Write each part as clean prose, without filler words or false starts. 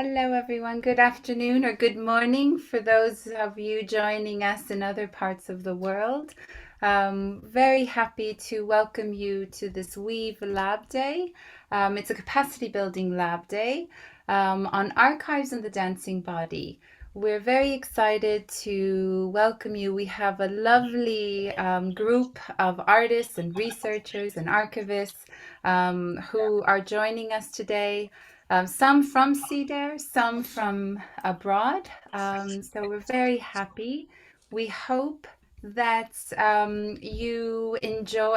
Hello, everyone. Good afternoon or good morning for those of you joining us in other parts of the world. Very happy to welcome you to this Weave Lab Day. It's a capacity building lab day on archives and the dancing body. We're very excited to welcome you. We have a lovely group of artists and researchers and archivists who are joining us today. Some from CEDAR, some from abroad. So we're very happy. We hope that you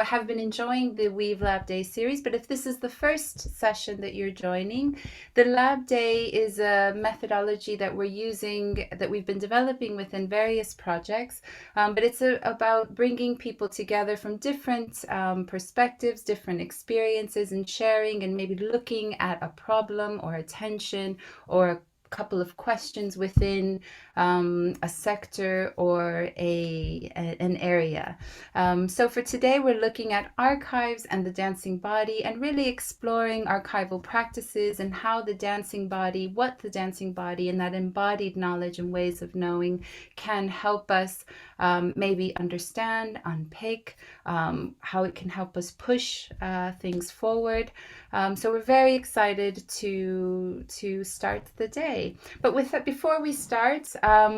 have been enjoying the Weave Lab Day series. But if this is the first session that you're joining, the Lab Day is a methodology that we're using, that we've been developing within various projects. But it's about bringing people together from different perspectives, different experiences, and sharing and maybe looking at a problem or a tension or a couple of questions within a sector or an area. So for today, we're looking at archives and the dancing body and really exploring archival practices and how the dancing body, what the dancing body and that embodied knowledge and ways of knowing can help us maybe understand, unpick, how it can help us push things forward. So we're very excited to start the day. But with that, before we start,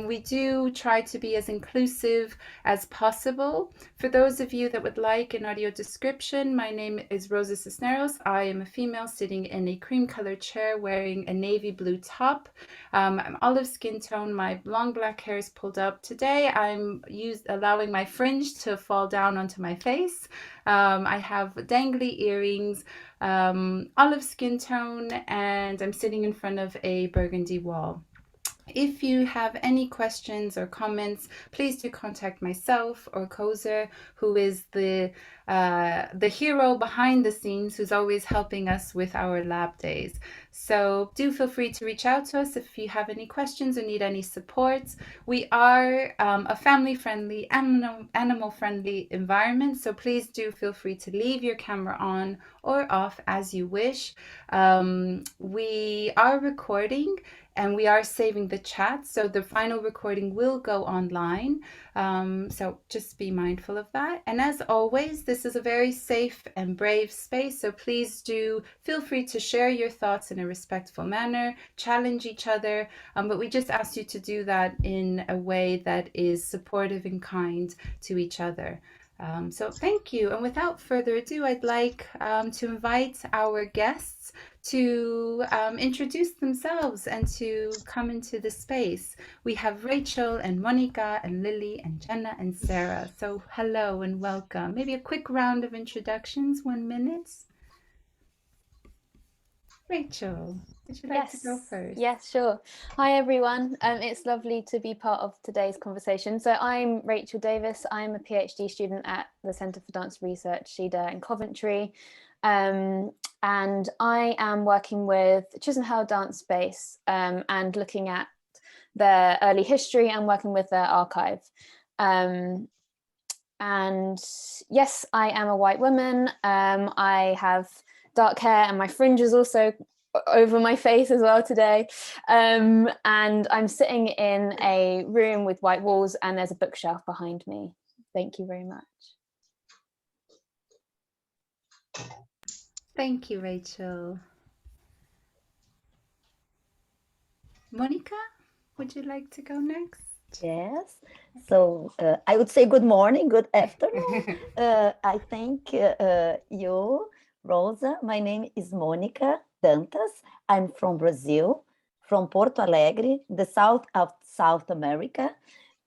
we do try to be as inclusive as possible. For those of you that would like an audio description, my name is Rosa Cisneros. I am a female sitting in a cream-colored chair wearing a navy blue top. I'm olive skin tone. My long black hair is pulled up. Today, I'm allowing my fringe to fall down onto my face. I have dangly earrings, olive skin tone, and I'm sitting in front of a burgundy wall. If you have any questions or comments, please do contact myself or Kozer, who is the hero behind the scenes, who's always helping us with our lab days. So do feel free to reach out to us if you have any questions or need any support. We are a family-friendly, animal-friendly environment, so please do feel free to leave your camera on or off as you wish. We are recording and we are saving the chat, so the final recording will go online. So just be mindful of that. And as always, this is a very safe and brave space, so please do feel free to share your thoughts in a respectful manner, challenge each other, but we just ask you to do that in a way that is supportive and kind to each other. So thank you. And without further ado, I'd like to invite our guests to introduce themselves and to come into the space. We have Rachel and Monica and Lily and Jenna and Sarah. So hello and welcome. Maybe a quick round of introductions, 1 minute. Rachel, would you like to go first? Yes, sure. Hi, everyone. It's lovely to be part of today's conversation. So I'm Rachel Davis. I'm a PhD student at the Centre for Dance Research, CEDAR in Coventry. And I am working with Chisenhall Dance Space and looking at their early history and working with their archive. And yes, I am a white woman. I have dark hair and my fringe is also over my face as well today. And I'm sitting in a room with white walls and there's a bookshelf behind me. Thank you very much. Thank you, Rachel. Monica, would you like to go next? Yes, so I would say good morning, good afternoon. I thank you, Rosa. My name is Monica Dantas. I'm from Brazil, from Porto Alegre, the south of South America.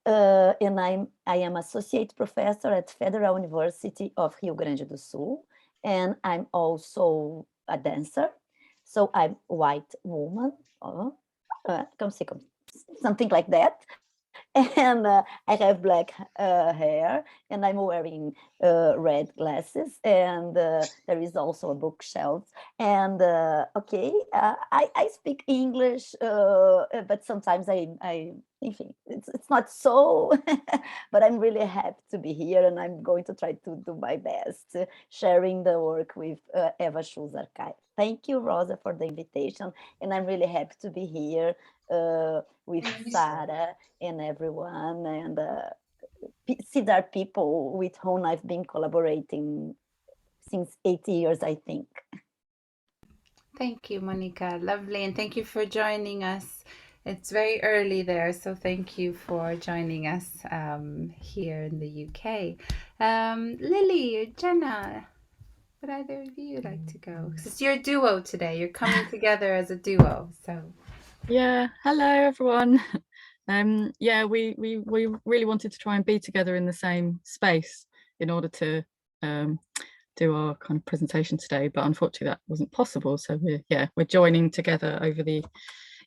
And I am associate professor at Federal University of Rio Grande do Sul. And I'm also a dancer. So I'm white woman, something like that. And I have black hair and I'm wearing red glasses and there is also a bookshelf and I speak English but sometimes I it's not so, but I'm really happy to be here, and I'm going to try to do my best sharing the work with Eva Schul's archive. Thank you, Rosa, for the invitation, and I'm really happy to be here with Sarah and everyone, and see there are people with whom I've been collaborating since 8 years, I think. Thank you, Monica. Lovely. And thank you for joining us. It's very early there, so thank you for joining us here in the UK. Lily or Jenna, would either of you like to go? 'Cause it's your duo today. You're coming together as a duo. So yeah, hello everyone. Yeah, we really wanted to try and be together in the same space in order to do our kind of presentation today, but unfortunately that wasn't possible. So we're joining together over the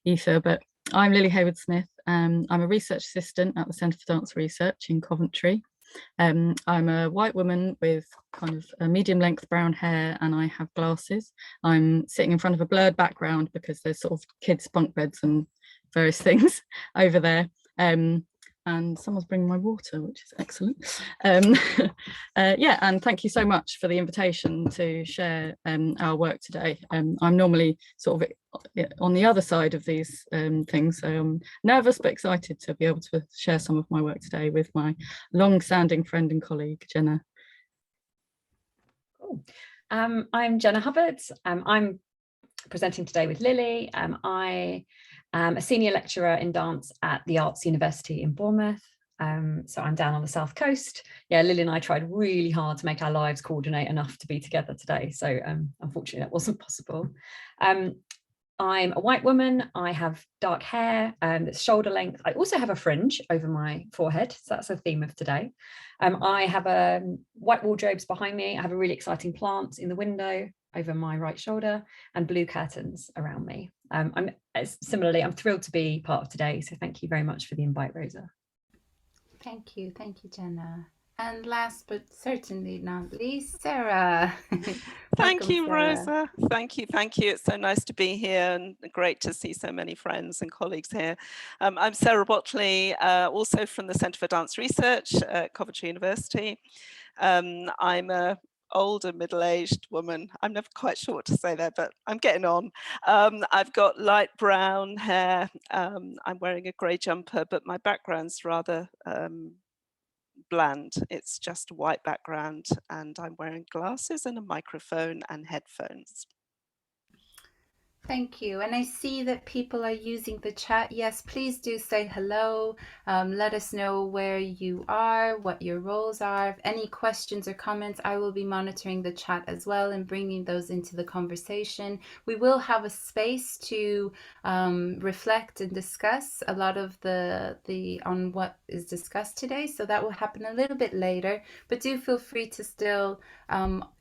ether. But I'm Lily Hayward-Smith. I'm a research assistant at the Centre for Dance Research in Coventry. I'm a white woman with kind of a medium length brown hair, and I have glasses. I'm sitting in front of a blurred background because there's sort of kids' bunk beds and various things over there. And someone's bringing my water, which is excellent. Yeah, and thank you so much for the invitation to share our work today. I'm normally sort of on the other side of these things, so I'm nervous but excited to be able to share some of my work today with my long-standing friend and colleague, Jenna. Cool. I'm Jenna Hubbard. I'm presenting today with Lily. I am a senior lecturer in dance at the Arts University in Bournemouth. So I'm down on the south coast. Yeah, Lily and I tried really hard to make our lives coordinate enough to be together today. So unfortunately that wasn't possible. I'm a white woman. I have dark hair that's shoulder length. I also have a fringe over my forehead. So that's the theme of today. I have white wardrobes behind me. I have a really exciting plant in the window over my right shoulder and blue curtains around me. Similarly, I'm thrilled to be part of today. So thank you very much for the invite, Rosa. thank you, Jenna. And last but certainly not least, Sarah. Thank you, Sarah. Rosa. Thank you. It's so nice to be here and great to see so many friends and colleagues here. I'm Sarah Watley, also from the Centre for Dance Research at Coventry University. I'm a older middle-aged woman. I'm never quite sure what to say there, but I'm getting on. I've got light brown hair. I'm wearing a grey jumper, but my background's rather bland. It's just a white background, and I'm wearing glasses and a microphone and headphones. Thank you. And I see that people are using the chat. Yes, please do say hello. Let us know where you are, what your roles are. If any questions or comments, I will be monitoring the chat as well and bringing those into the conversation. We will have a space to reflect and discuss a lot of on what is discussed today. So that will happen a little bit later, but do feel free to still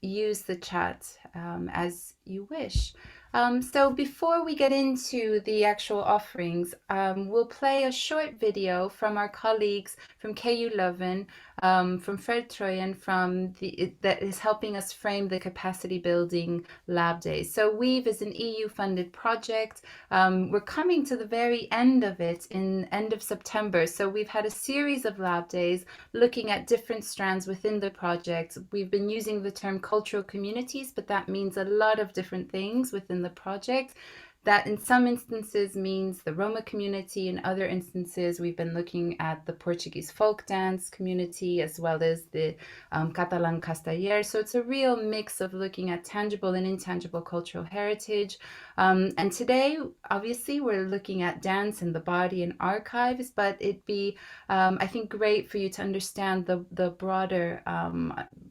use the chat as you wish. So before we get into the actual offerings, we'll play a short video from our colleagues from KU Leuven, from Fred Troyen, that is helping us frame the capacity building LabDay. So Weave is an EU-funded project. We're coming to the very end of it in end of September. So we've had a series of LabDays looking at different strands within the project. We've been using the term cultural communities, but that means a lot of different things within the project. That in some instances means the Roma community. In other instances, we've been looking at the Portuguese folk dance community as well as the Catalan Casteller. So it's a real mix of looking at tangible and intangible cultural heritage. And today, obviously, we're looking at dance and the body and archives, but it'd be, I think, great for you to understand the broader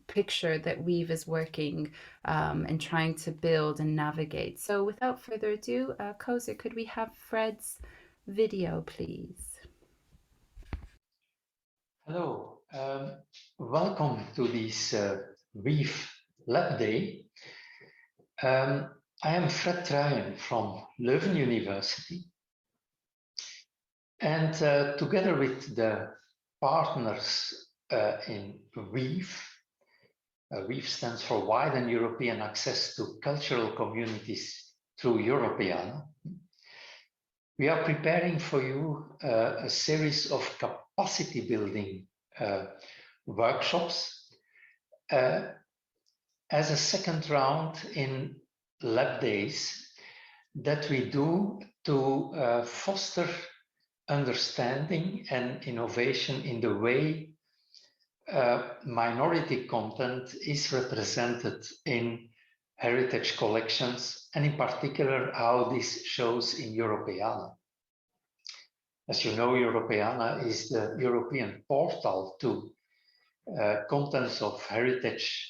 picture that Weave is working and trying to build and navigate. So without further ado, Kozer, could we have Fred's video, please? Hello, welcome to this Weave LabDay. I am Fred Troyen from Leuven University, and together with the partners in Weave, Weave stands for Widen European Access to Cultural Communities through Europeana. We are preparing for you a series of capacity building workshops as a second round in LabDays that we do to foster understanding and innovation in the way minority content is represented in heritage collections, and in particular how this shows in Europeana. As you know, Europeana is the European portal to contents of heritage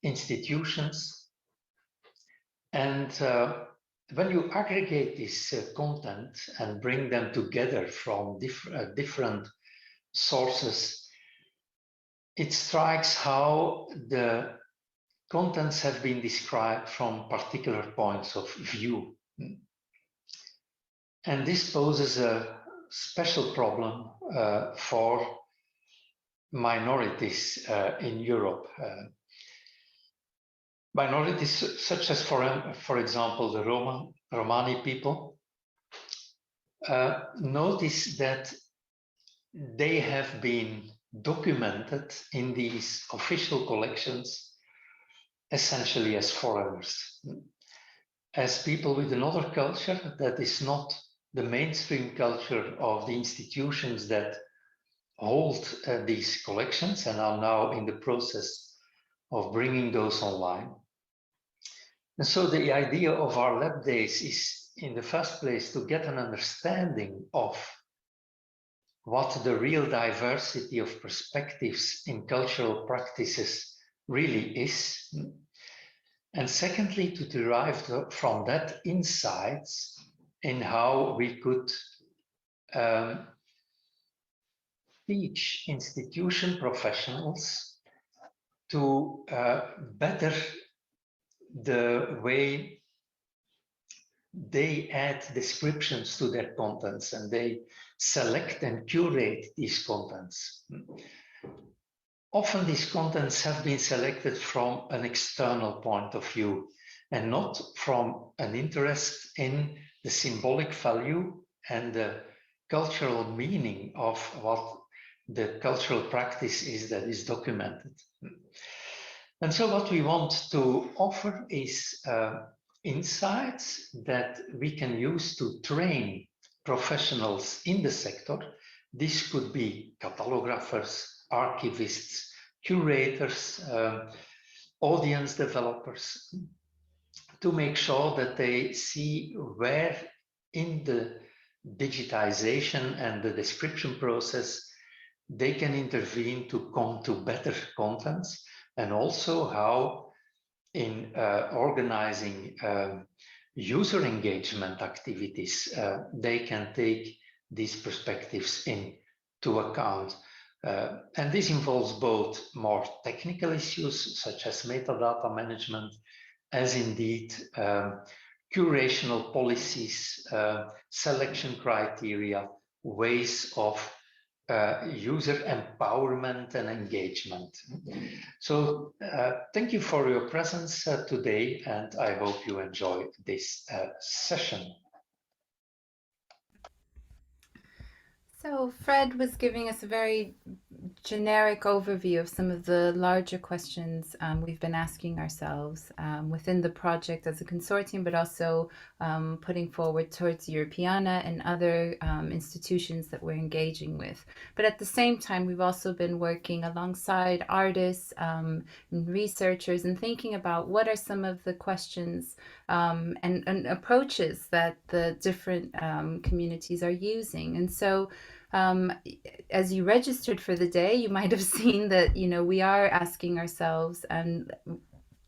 institutions. And when you aggregate this content and bring them together from different sources, it strikes how the contents have been described from particular points of view. And this poses a special problem for minorities in Europe. Minorities such as, for example, the Romani people, notice that they have been documented in these official collections essentially as foreigners, as people with another culture that is not the mainstream culture of the institutions that hold these collections and are now in the process of bringing those online. And so the idea of our LabDays is, in the first place, to get an understanding of what the real diversity of perspectives in cultural practices really is. And secondly, to derive from that insights in how we could teach institution professionals to better the way they add descriptions to their contents and they select and curate these contents. Often these contents have been selected from an external point of view and not from an interest in the symbolic value and the cultural meaning of what the cultural practice is that is documented. And so what we want to offer is insights that we can use to train professionals in the sector. This could be catalographers, archivists, curators, audience developers, to make sure that they see where in the digitization and the description process they can intervene to come to better contents, and also how in organizing user engagement activities they can take these perspectives into account. And this involves both more technical issues such as metadata management, as indeed curational policies, selection criteria, ways of user empowerment and engagement. So thank you for your presence today, and I hope you enjoy this session. So Fred was giving us a very generic overview of some of the larger questions we've been asking ourselves within the project as a consortium, but also putting forward towards Europeana and other institutions that we're engaging with. But at the same time, we've also been working alongside artists and researchers and thinking about what are some of the questions and approaches that the different communities are using. And so as you registered for the day, you might have seen that, you know, we are asking ourselves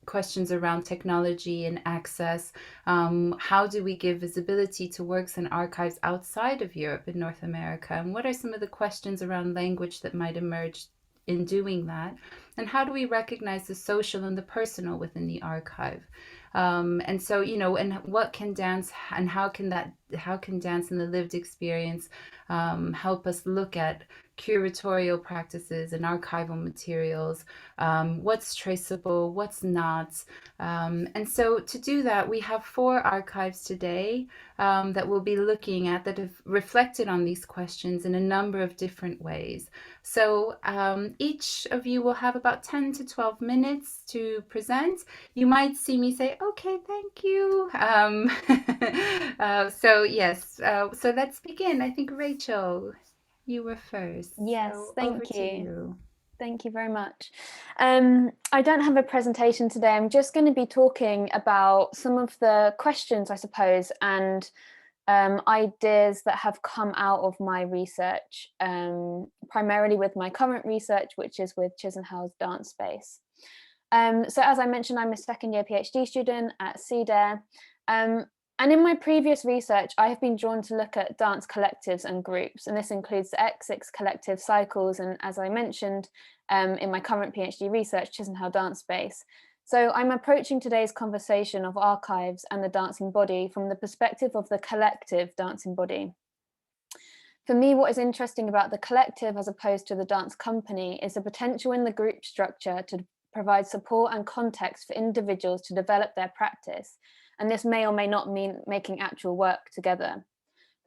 questions around technology and access. How do we give visibility to works and archives outside of Europe and North America? And what are some of the questions around language that might emerge in doing that? And how do we recognize the social and the personal within the archive? And so, you know, and what can dance and how can that how can dance and the lived experience help us look at curatorial practices and archival materials, what's traceable, what's not. And so to do that, we have 4 archives today that we'll be looking at that have reflected on these questions in a number of different ways. So each of you will have about 10 to 12 minutes to present. You might see me say, okay, thank you. So yes, so let's begin. I think Rachel, you were first. Yes, so thank over to you. Thank you very much. I don't have a presentation today. I'm just going to be talking about some of the questions, I suppose, and ideas that have come out of my research, primarily with my current research, which is with Chisenhall's dance space. So as I mentioned, I'm a second year PhD student at CDARE. And in my previous research, I have been drawn to look at dance collectives and groups, and this includes the X6 collective cycles, and as I mentioned, in my current PhD research, Chisenhall dance space. So I'm approaching today's conversation of archives and the dancing body from the perspective of the collective dancing body. For me, what is interesting about the collective as opposed to the dance company is the potential in the group structure to provide support and context for individuals to develop their practice. And this may or may not mean making actual work together.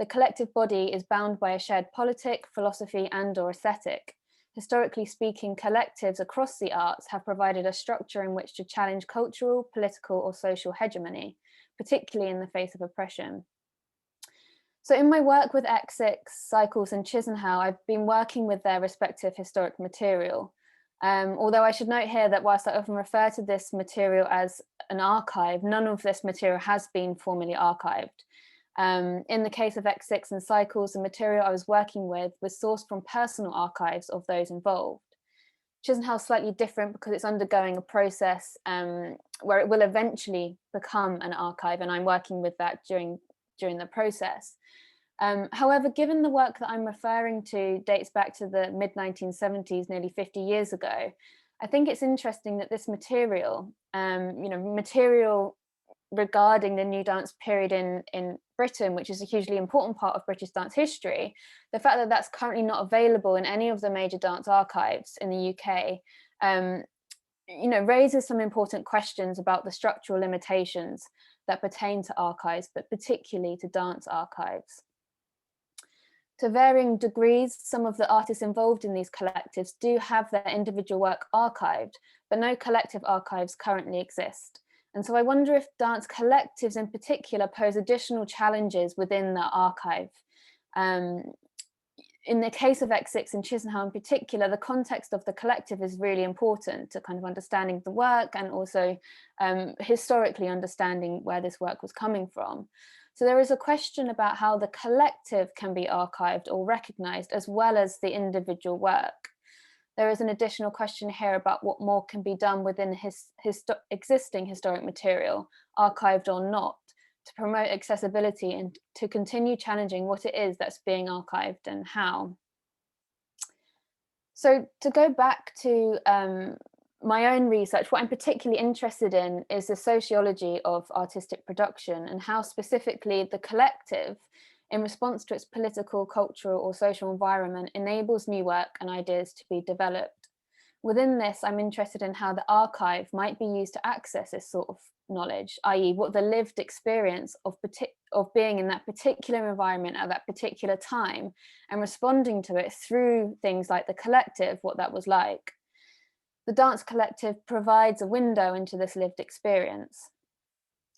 The collective body is bound by a shared politic, philosophy, and/or aesthetic. Historically speaking, collectives across the arts have provided a structure in which to challenge cultural, political, or social hegemony, particularly in the face of oppression. So in my work with X6, Cycles, and Chisenhall, I've been working with their respective historic material. Although I should note here that whilst I often refer to this material as an archive, none of this material has been formally archived. In the case of X6 and Cycles, the material I was working with was sourced from personal archives of those involved. Chisenhall is slightly different because it's undergoing a process where it will eventually become an archive, and I'm working with that during the process. However, given the work that I'm referring to dates back to the mid-1970s, nearly 50 years ago, I think it's interesting that this material, material regarding the new dance period in Britain, which is a hugely important part of British dance history, the fact that that's currently not available in any of the major dance archives in the UK, raises some important questions about the structural limitations that pertain to archives, but particularly to dance archives. To varying degrees, some of the artists involved in these collectives do have their individual work archived, but no collective archives currently exist. And so I wonder if dance collectives in particular pose additional challenges within the archive. In the case of X6 and Chisenhall in particular, the context of the collective is really important to kind of understanding the work and also historically understanding where this work was coming from. So there is a question about how the collective can be archived or recognized as well as the individual work. There is an additional question here about what more can be done within existing historic material, archived or not, to promote accessibility and to continue challenging what it is that's being archived and how. So to go back to my own research, what I'm particularly interested in is the sociology of artistic production and how specifically the collective, in response to its political, cultural, or social environment, enables new work and ideas to be developed. Within this, I'm interested in how the archive might be used to access this sort of knowledge, i.e. what the lived experience of being in that particular environment at that particular time and responding to it through things like the collective, what that was like. The dance collective provides a window into this lived experience.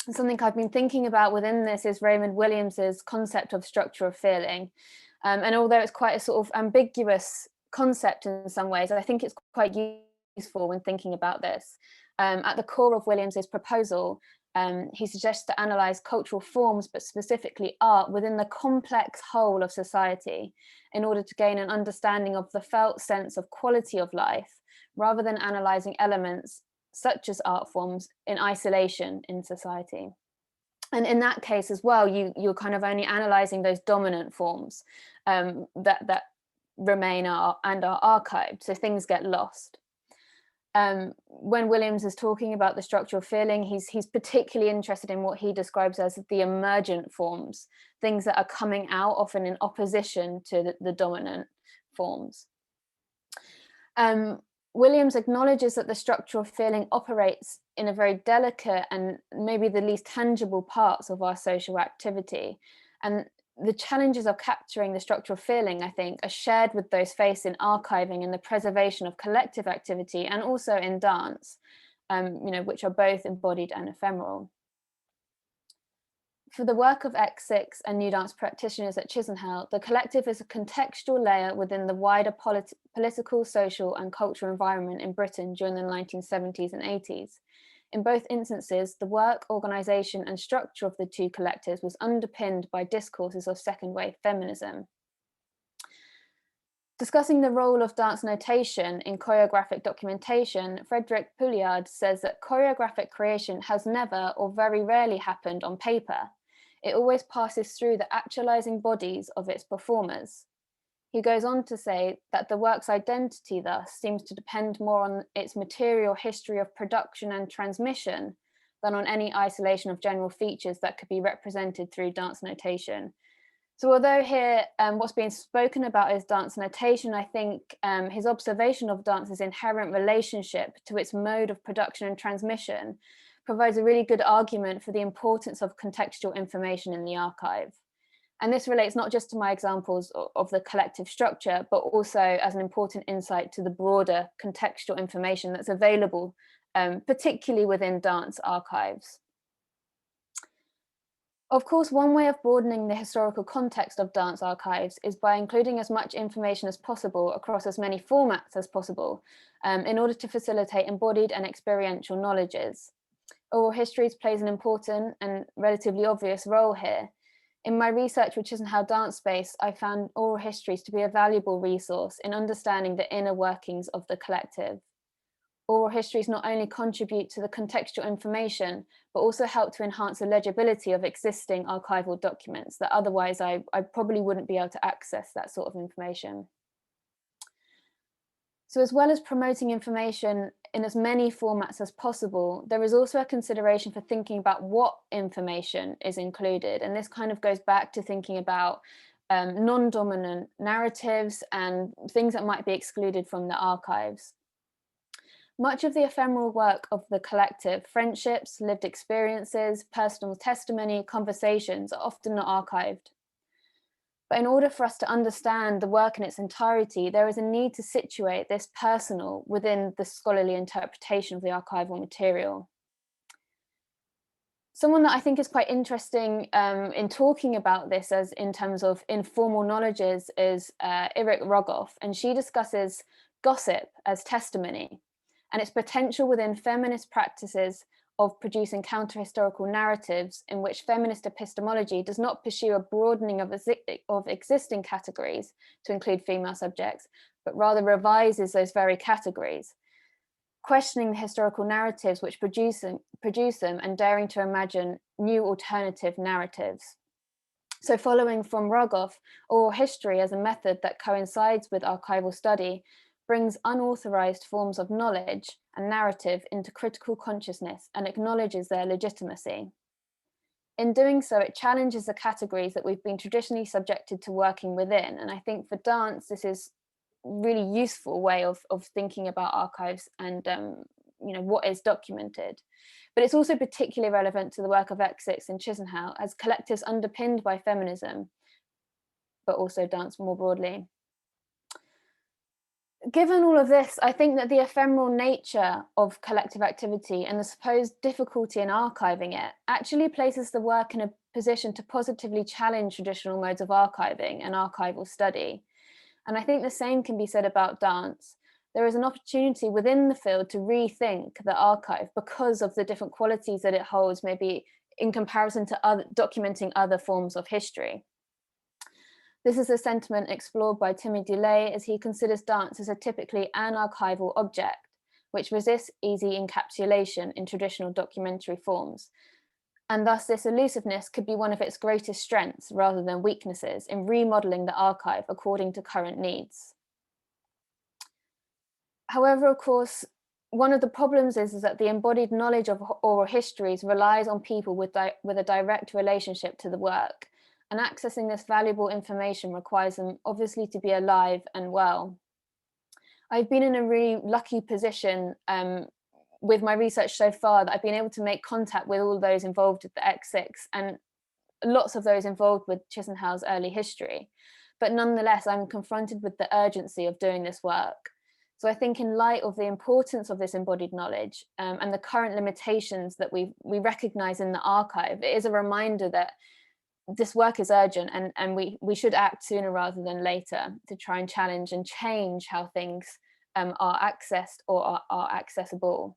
And something I've been thinking about within this is Raymond Williams's concept of structure of feeling. And although it's quite a sort of ambiguous concept in some ways, I think it's quite useful when thinking about this. At the core of Williams's proposal, he suggests to analyze cultural forms, but specifically art, within the complex whole of society in order to gain an understanding of the felt sense of quality of life, rather than analyzing elements such as art forms in isolation in society. And in that case as well, you're kind of only analyzing those dominant forms that remain and are archived, so things get lost. when Williams is talking about the structural feeling, he's particularly interested in what he describes as the emergent forms, things that are coming out often in opposition to the dominant forms. Williams acknowledges that the structural feeling operates in a very delicate and maybe the least tangible parts of our social activity. And the challenges of capturing the structural feeling, I think, are shared with those faced in archiving and the preservation of collective activity, and also in dance, which are both embodied and ephemeral. For the work of X6 and new dance practitioners at Chisenhall, the collective is a contextual layer within the wider political, social and cultural environment in Britain during the 1970s and 80s. In both instances, the work, organisation and structure of the two collectives was underpinned by discourses of second wave feminism. Discussing the role of dance notation in choreographic documentation, Frederick Pouliard says that choreographic creation has never or very rarely happened on paper. It always passes through the actualizing bodies of its performers. He goes on to say that the work's identity thus seems to depend more on its material history of production and transmission than on any isolation of general features that could be represented through dance notation. So although here what's being spoken about is dance notation, I think his observation of dance's inherent relationship to its mode of production and transmission provides a really good argument for the importance of contextual information in the archive. And this relates not just to my examples of the collective structure, but also as an important insight to the broader contextual information that's available, particularly within dance archives. Of course, one way of broadening the historical context of dance archives is by including as much information as possible across as many formats as possible, in order to facilitate embodied and experiential knowledges. Oral histories plays an important and relatively obvious role here. In my research with Chisenhall Dance Space, I found oral histories to be a valuable resource in understanding the inner workings of the collective. Oral histories not only contribute to the contextual information, but also help to enhance the legibility of existing archival documents that otherwise I probably wouldn't be able to access that sort of information. So as well as promoting information in as many formats as possible, there is also a consideration for thinking about what information is included. And this kind of goes back to thinking about non-dominant narratives and things that might be excluded from the archives. Much of the ephemeral work of the collective, friendships, lived experiences, personal testimony, conversations, are often not archived. But in order for us to understand the work in its entirety, there is a need to situate this personal within the scholarly interpretation of the archival material. Someone that I think is quite interesting in talking about this as in terms of informal knowledges is Irik Rogoff, and she discusses gossip as testimony and its potential within feminist practices of producing counter-historical narratives in which feminist epistemology does not pursue a broadening of existing categories to include female subjects, but rather revises those very categories, questioning the historical narratives which produce them and daring to imagine new alternative narratives. So following from Rogoff, oral history as a method that coincides with archival study brings unauthorized forms of knowledge and narrative into critical consciousness and acknowledges their legitimacy. In doing so, it challenges the categories that we've been traditionally subjected to working within. And I think for dance, this is a really useful way of thinking about archives and what is documented. But it's also particularly relevant to the work of X6 and Chisenhall as collectives underpinned by feminism, but also dance more broadly. Given all of this, I think that the ephemeral nature of collective activity and the supposed difficulty in archiving it actually places the work in a position to positively challenge traditional modes of archiving and archival study. And I think the same can be said about dance. There is an opportunity within the field to rethink the archive because of the different qualities that it holds, maybe in comparison to documenting other forms of history. This is a sentiment explored by Timothy DeLay as he considers dance as a typically anarchival object, which resists easy encapsulation in traditional documentary forms. And thus this elusiveness could be one of its greatest strengths rather than weaknesses in remodeling the archive according to current needs. However, of course, one of the problems is that the embodied knowledge of oral histories relies on people with a direct relationship to the work, and accessing this valuable information requires them obviously to be alive and well. I've been in a really lucky position with my research so far that I've been able to make contact with all those involved with the X6 and lots of those involved with Chisenhall's early history. But nonetheless, I'm confronted with the urgency of doing this work. So I think in light of the importance of this embodied knowledge and the current limitations that we recognize in the archive, it is a reminder that this work is urgent and we should act sooner rather than later to try and challenge and change how things are accessed or are accessible.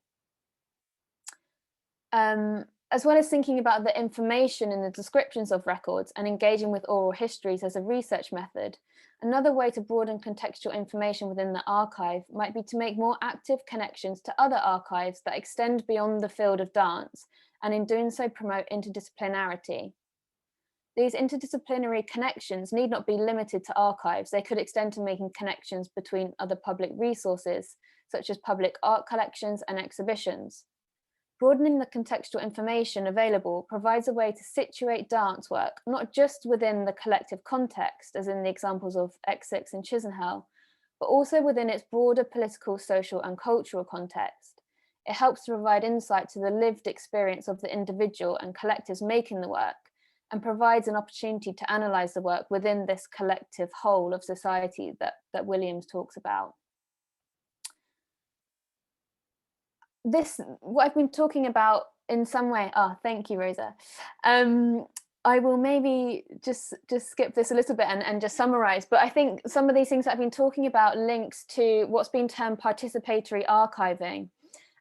As well as thinking about the information in the descriptions of records and engaging with oral histories as a research method, another way to broaden contextual information within the archive might be to make more active connections to other archives that extend beyond the field of dance, and in doing so promote interdisciplinarity. These interdisciplinary connections need not be limited to archives. They could extend to making connections between other public resources, such as public art collections and exhibitions. Broadening the contextual information available provides a way to situate dance work, not just within the collective context, as in the examples of X6 and Chisenhall, but also within its broader political, social, and cultural context. It helps to provide insight to the lived experience of the individual and collectives making the work, and provides an opportunity to analyse the work within this collective whole of society that Williams talks about. What I've been talking about in some way, thank you, Rosa. I will maybe just skip this a little bit and just summarize, but I think some of these things that I've been talking about links to what's been termed participatory archiving.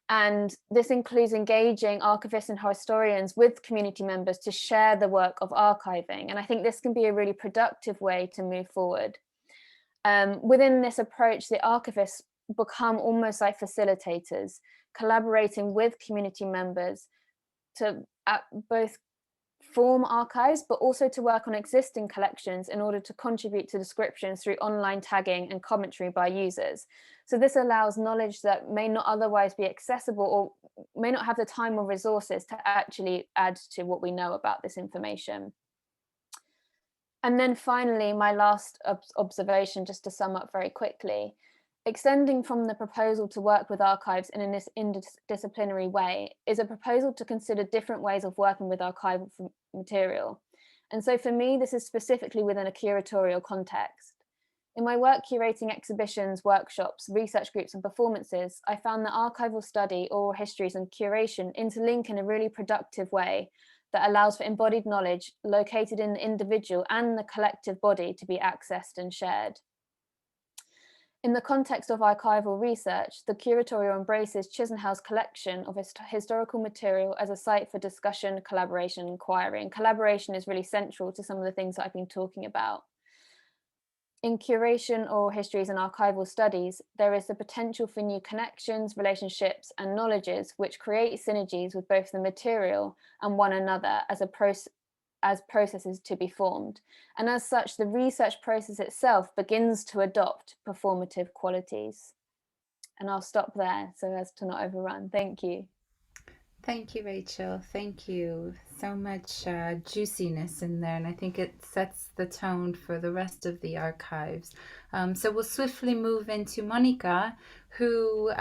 And this includes engaging archivists and historians with community members to share the work of archiving. And I think this can be a really productive way to move forward. Within this approach, the archivists become almost like facilitators, collaborating with community members to both form archives, but also to work on existing collections in order to contribute to descriptions through online tagging and commentary by users. So this allows knowledge that may not otherwise be accessible or may not have the time or resources to actually add to what we know about this information. And then finally, my last observation, just to sum up very quickly, extending from the proposal to work with archives in an interdisciplinary way is a proposal to consider different ways of working with archival material. And so for me, this is specifically within a curatorial context. In my work curating exhibitions, workshops, research groups, and performances, I found that archival study, oral histories, and curation interlink in a really productive way that allows for embodied knowledge located in the individual and the collective body to be accessed and shared. In the context of archival research, the curatorial embraces Chisenhall's collection of historical material as a site for discussion, collaboration, inquiry, and collaboration is really central to some of the things that I've been talking about. In curation, oral histories, and archival studies, there is the potential for new connections, relationships, and knowledges which create synergies with both the material and one another as processes to be formed. And as such, the research process itself begins to adopt performative qualities. And I'll stop there so as to not overrun. Thank you. Thank you, Rachel. Thank you. So much juiciness in there, and I think it sets the tone for the rest of the archives. So we'll swiftly move into Monica, who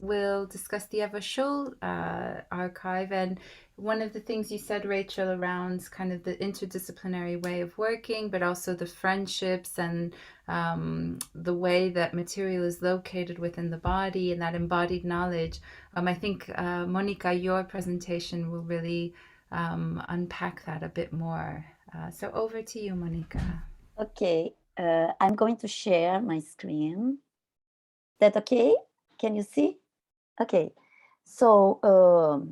will discuss the Eva Schul archive. And one of the things you said, Rachel, around kind of the interdisciplinary way of working, but also the friendships and the way that material is located within the body and that embodied knowledge. I think, Monica, your presentation will really unpack that a bit more. So over to you, Monica. Okay, I'm going to share my screen. That okay? Can you see? Okay, so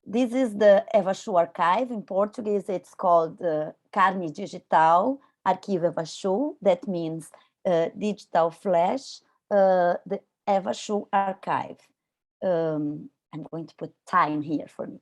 this is the Eva Schul archive. In Portuguese, it's called Carne Digital Arquivo Eva Schul. That means digital flash, the Eva Schul archive. I'm going to put time here for me.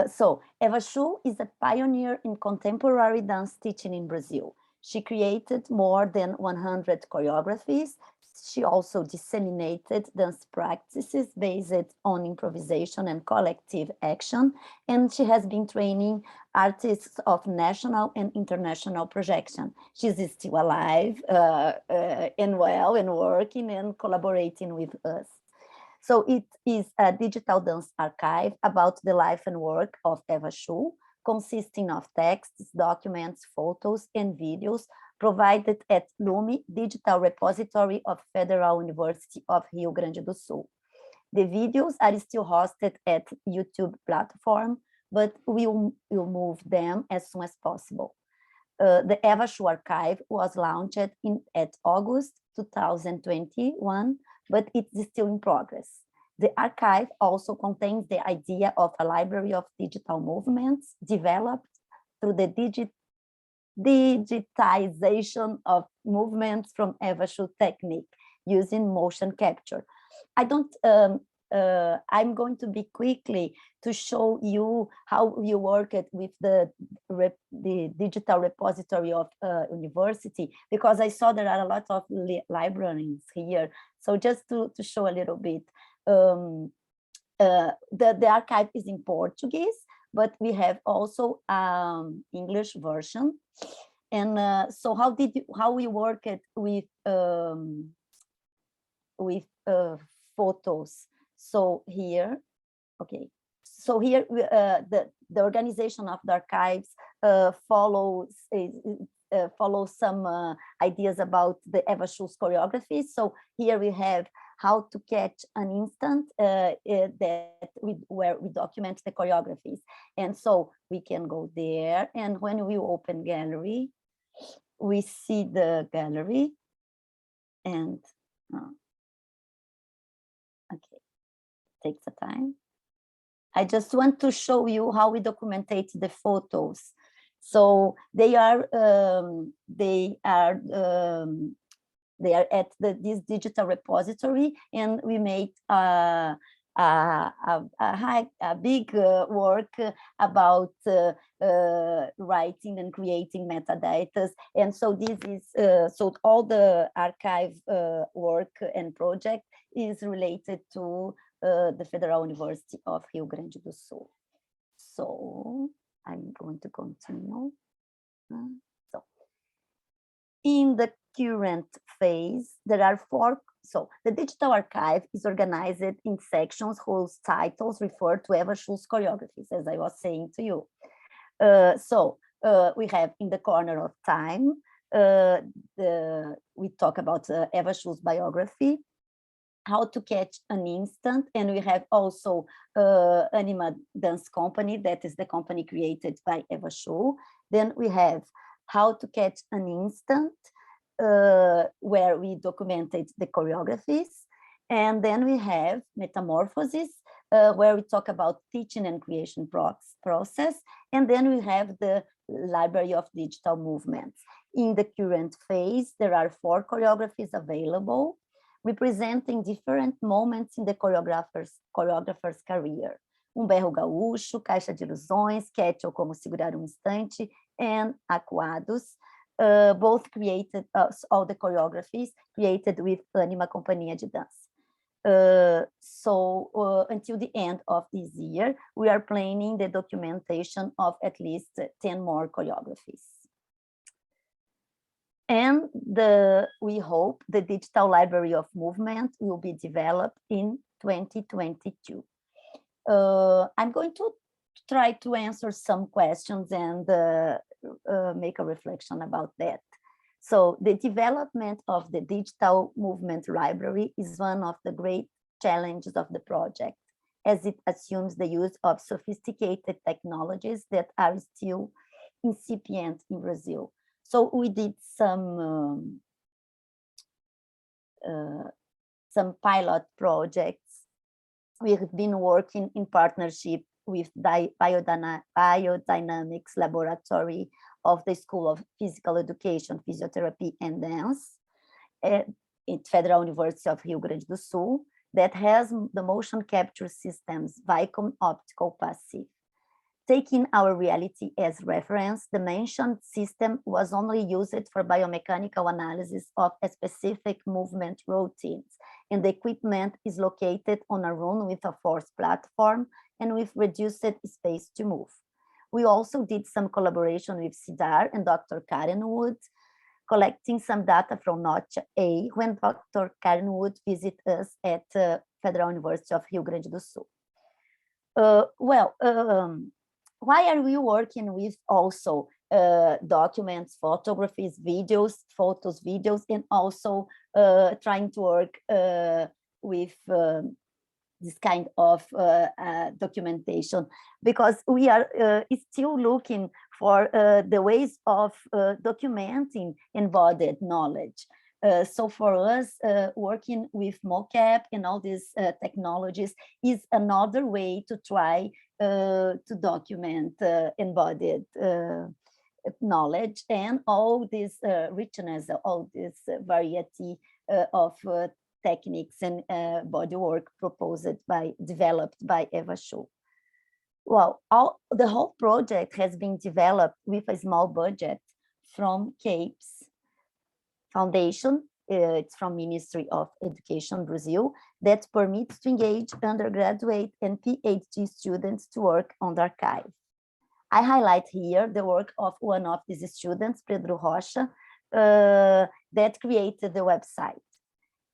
So Eva Schul is a pioneer in contemporary dance teaching in Brazil. She created more than 100 choreographies, She also disseminated dance practices based on improvisation and collective action, and she has been training artists of national and international projection. She's still alive and well and working and collaborating with us. So it is a digital dance archive about the life and work of Eva Schuh, consisting of texts, documents, photos, and videos provided at LUMI, Digital Repository of Federal University of Rio Grande do Sul. The videos are still hosted at YouTube platform, but we'll move them as soon as possible. The Eva Schuh archive was launched at August 2021, but it's still in progress. The archive also contains the idea of a library of digital movements developed through the digitization of movements from Eva Schuh technique using motion capture. I'm going to be quickly to show you how you work it with the digital repository of university, because I saw there are a lot of libraries here. So just to show a little bit, the archive is in Portuguese, but we have also English version. And so how we work it with photos. So here, okay. So here the organization of the archives follows some ideas about the Eva Schuh's choreography. So here we have how to catch an instant where we document the choreographies. And so we can go there, and when we open gallery, we see the gallery, and okay, takes a time. I just want to show you how we documentate the photos. So they are at this digital repository, and we made a big work about writing and creating metadata. And so this is so all the archive work and project is related to the Federal University of Rio Grande do Sul. So I'm going to continue. So in the current phase, there are 4. So the digital archive is organized in sections whose titles refer to Eva Schuh's choreographies, as I was saying to you. We have in the corner of time, we talk about Eva Schuh's biography, how to catch an instant, and we have also Anima Dance Company, that is the company created by Eva Schuh. Then we have how to catch an instant, where we documented the choreographies. And then we have Metamorphosis, where we talk about teaching and creation process. And then we have the Library of Digital Movements. In the current phase, there are 4 choreographies available, representing different moments in the choreographer's career. Berro Gaúcho, Caixa de Ilusões, Cat ou Como Segurar Instante, and Aquados, both created, all the choreographies created with Anima Companhia de Dança. Until the end of this year, we are planning the documentation of at least 10 more choreographies. And we hope the Digital Library of Movement will be developed in 2022. I'm going to try to answer some questions and make a reflection about that. So the development of the Digital Movement Library is one of the great challenges of the project, as it assumes the use of sophisticated technologies that are still incipient in Brazil. So we did some pilot projects. We have been working in partnership with Biodynamics Laboratory of the School of Physical Education, Physiotherapy and Dance at Federal University of Rio Grande do Sul, that has the motion capture systems Vicom Optical Passive. Taking our reality as reference, the mentioned system was only used for biomechanical analysis of a specific movement routines, and the equipment is located on a room with a forced platform and with reduced space to move. We also did some collaboration with Sidar and Dr. Karen Wood, collecting some data from Notch A when Dr. Karen Wood visited us at Federal University of Rio Grande do Sul. Why are we working with also documents, photographies, videos, and also trying to work with this kind of documentation? Because we are still looking for the ways of documenting embodied knowledge. So for us, working with mocap and all these technologies is another way to try to document embodied knowledge and all this richness, all this variety of techniques and body work developed by Eva Schuh. Well, the whole project has been developed with a small budget from CAPES Foundation. It's from Ministry of Education Brazil, that permits to engage undergraduate and PhD students to work on the archive. I highlight here the work of one of these students, Pedro Rocha, that created the website.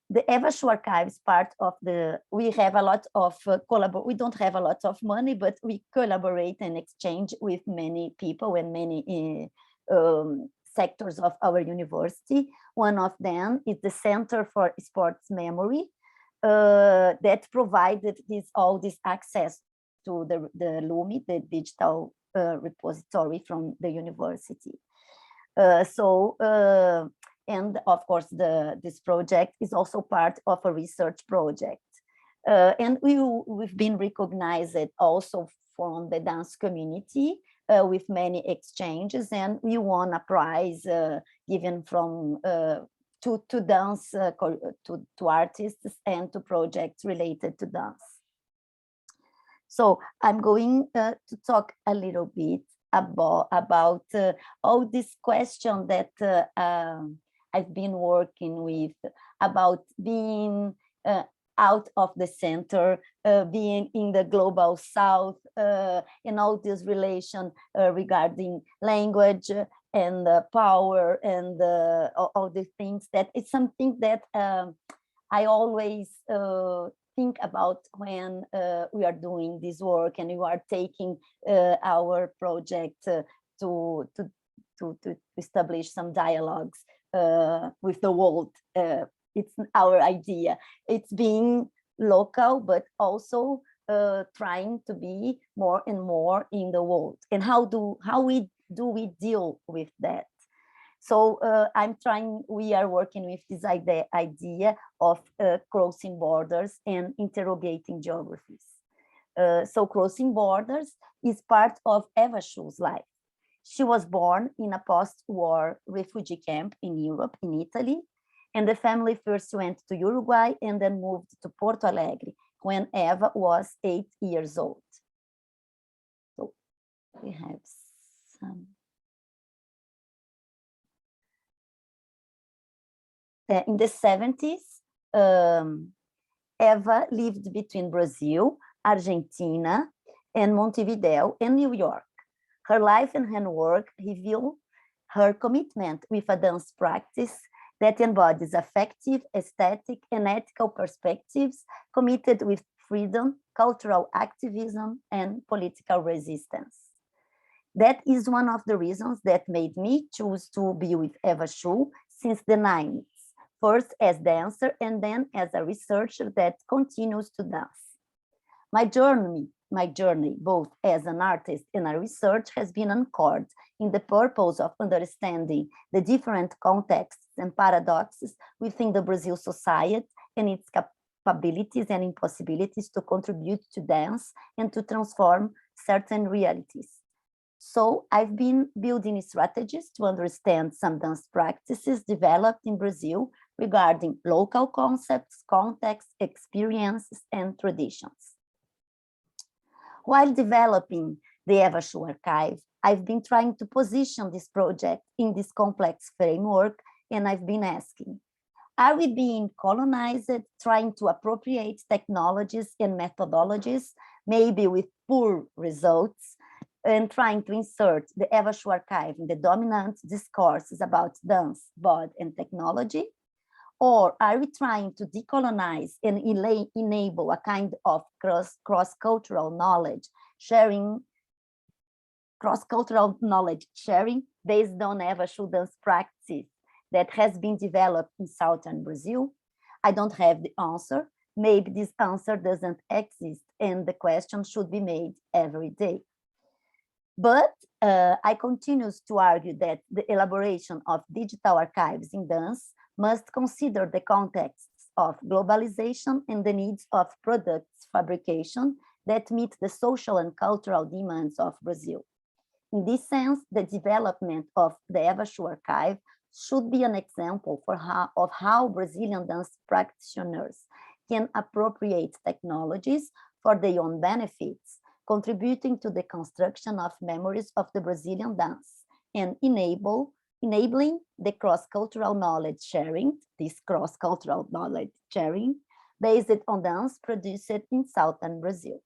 The Eva Schuh Archive is part of we have a lot of we don't have a lot of money, but we collaborate and exchange with many people and many sectors of our university. One of them is the Center for Sports Memory that provided all this access to the LUMI, the digital repository from the university. And of course, this project is also part of a research project. And we've been recognized also from the dance community with many exchanges, and we won a prize given from to dance, to artists and to projects related to dance. So I'm going to talk a little bit about all this question that I've been working with about being out of the center, being in the global south, and all this relation regarding language and power and all the things that it's something that I always think about when we are doing this work and we are taking our project to establish some dialogues with the world. It's our idea. It's being local, but also trying to be more and more in the world. And how do we deal with that? So we are working with this idea of crossing borders and interrogating geographies. So crossing borders is part of Eva Schuh's life. She was born in a post-war refugee camp in Europe, in Italy, and the family first went to Uruguay and then moved to Porto Alegre when Eva was 8 years old. So we have some. In the 70s, Eva lived between Brazil, Argentina, and Montevideo and New York. Her life and her work reveal her commitment with a dance practice that embodies affective, aesthetic, and ethical perspectives committed with freedom, cultural activism, and political resistance. That is one of the reasons that made me choose to be with Eva Schuh since the 90s, first as dancer and then as a researcher that continues to dance. My journey, both as an artist and a researcher, has been anchored in the purpose of understanding the different contexts and paradoxes within the Brazil society and its capabilities and impossibilities to contribute to dance and to transform certain realities. So I've been building strategies to understand some dance practices developed in Brazil regarding local concepts, contexts, experiences, and traditions. While developing the Evashu Archive, I've been trying to position this project in this complex framework, and I've been asking, are we being colonized, trying to appropriate technologies and methodologies, maybe with poor results, and trying to insert the Evashu Archive in the dominant discourses about dance, bod, and technology? Or are we trying to decolonize and enable a kind of cross-cultural knowledge sharing, based on Evashu dance practice that has been developed in southern Brazil? I don't have the answer. Maybe this answer doesn't exist, and the question should be made every day. But I continue to argue that the elaboration of digital archives in dance must consider the contexts of globalization and the needs of products fabrication that meet the social and cultural demands of Brazil. In this sense, the development of the Evashu Archive should be an example of how Brazilian dance practitioners can appropriate technologies for their own benefits, contributing to the construction of memories of the Brazilian dance, and enabling the cross-cultural knowledge sharing, based on dance produced in southern Brazil.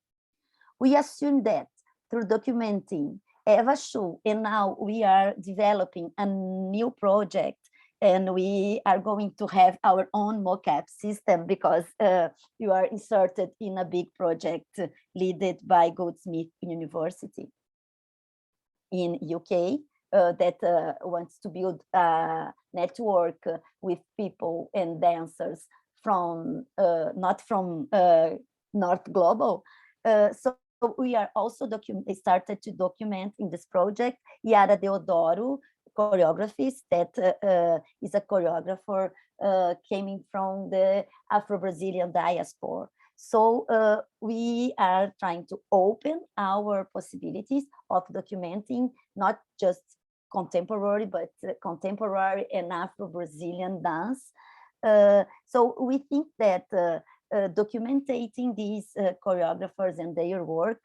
We assume that through documenting Evashu, and now we are developing a new project, and we are going to have our own mocap system because you are inserted in a big project led by Goldsmith University in UK that wants to build a network with people and dancers from not from North Global. So we are also started to document in this project Yara Deodoro choreographies, that is a choreographer coming from the Afro-Brazilian diaspora. So we are trying to open our possibilities of documenting not just contemporary, but contemporary and Afro-Brazilian dance. So we think that documenting these choreographers and their work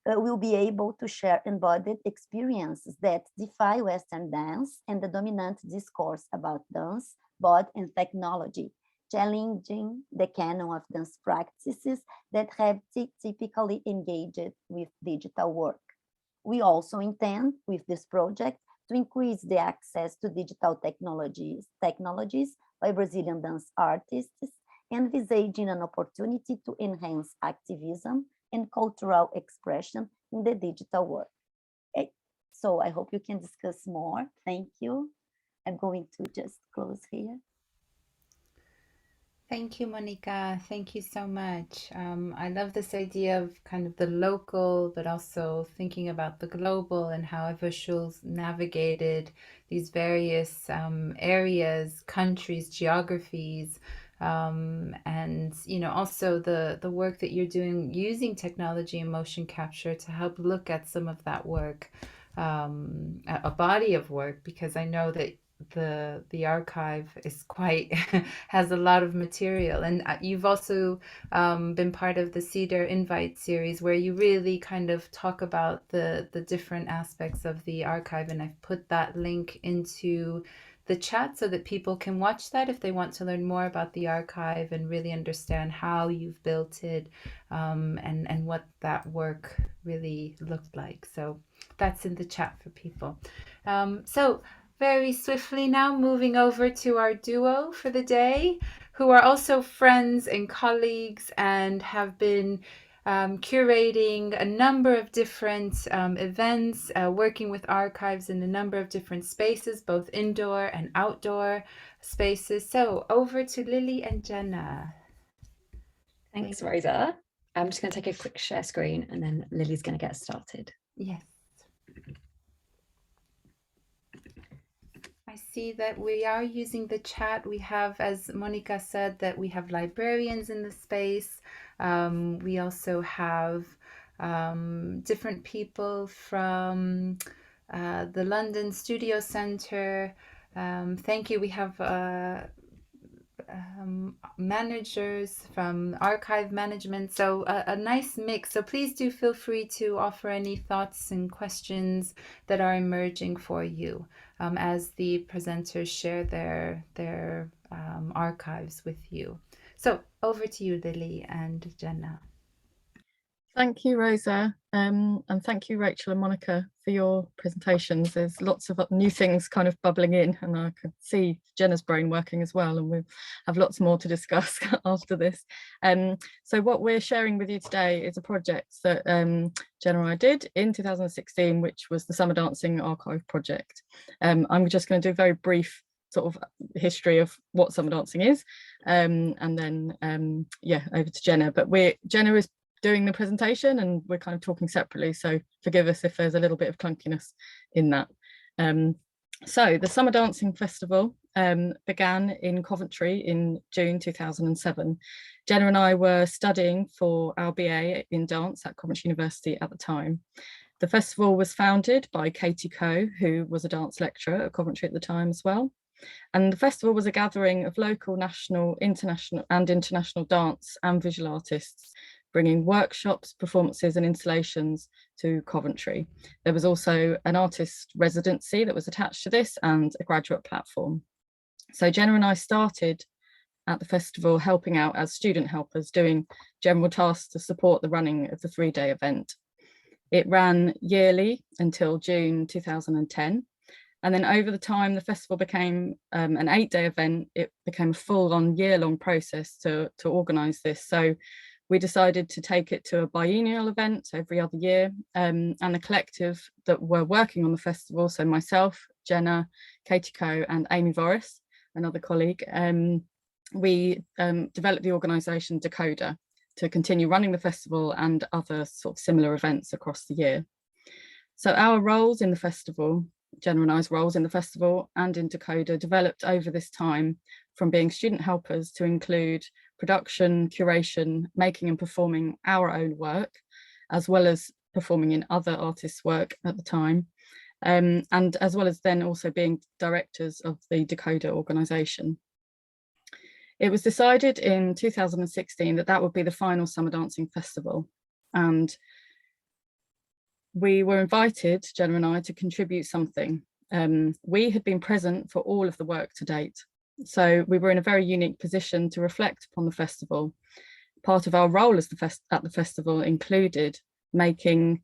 will be able to share embodied experiences that defy Western dance and the dominant discourse about dance, bod, and technology, challenging the canon of dance practices that have typically engaged with digital work. We also intend with this project to increase the access to digital technologies by Brazilian dance artists, envisaging an opportunity to enhance activism and cultural expression in the digital world. Okay. So I hope you can discuss more. Thank you. I'm going to just close here. Thank you, Monica. Thank you so much. I love this idea of kind of the local, but also thinking about the global and how Evashu's navigated these various areas, countries, geographies, and also the work that you're doing using technology and motion capture to help look at some of that work, a body of work, because I know that the archive is quite has a lot of material, and you've also been part of the Cedar Invite series where you really kind of talk about the different aspects of the archive, and I've put that link into the chat so that people can watch that if they want to learn more about the archive and really understand how you've built it, and what that work really looked like. So that's in the chat for people. So very swiftly now moving over to our duo for the day, who are also friends and colleagues and have been curating a number of different events, working with archives in a number of different spaces, both indoor and outdoor spaces. So over to Lily and Jenna. Thanks, Rosa. I'm just going to take a quick share screen and then Lily's going to get started. Yes. I see that we are using the chat. We have, as Monica said, that we have librarians in the space. We also have different people from the London Studio Centre. Thank you. We have managers, from archive management. So a nice mix. So please do feel free to offer any thoughts and questions that are emerging for you as the presenters share their archives with you. So over to you, Lily and Jenna. Thank you, Rosa, and thank you, Rachel and Monica, for your presentations. There's lots of new things kind of bubbling in, and I could see Jenna's brain working as well, and we'll have lots more to discuss after this. So what we're sharing with you today is a project that Jenna and I did in 2016, which was the Summer Dancing Archive project. I'm just going to do a very brief sort of history of what summer dancing is, and then yeah, over to Jenna. But Jenna is doing the presentation and we're kind of talking separately, so forgive us if there's a little bit of clunkiness in that. So the Summer Dancing Festival began in Coventry in June 2007. Jenna and I were studying for our BA in dance at Coventry University at the time. The festival was founded by Katie Coe, who was a dance lecturer at Coventry at the time as well. And the festival was a gathering of local, national, international dance and visual artists, bringing workshops, performances and installations to Coventry. There was also an artist residency that was attached to this and a graduate platform. So Jenna and I started at the festival helping out as student helpers, doing general tasks to support the running of the 3-day event. It ran yearly until June 2010. And then over the time, the festival became an 8-day event. It became a full-on year-long process to organise this. So we decided to take it to a biennial event every other year, and the collective that were working on the festival, so myself, Jenna, Katie Coe and Amy Voris, another colleague, we developed the organisation Decoder to continue running the festival and other sort of similar events across the year. So our roles in the festival, Jenna and I's roles in the festival and in Decoder, developed over this time from being student helpers to include production, curation, making and performing our own work, as well as performing in other artists' work at the time, and as well as then also being directors of the Decoder organisation. It was decided in 2016 that that would be the final Summer Dancing Festival, and we were invited, Jenna and I, to contribute something. We had been present for all of the work to date, so we were in a very unique position to reflect upon the festival. Part of our role as at the festival included making,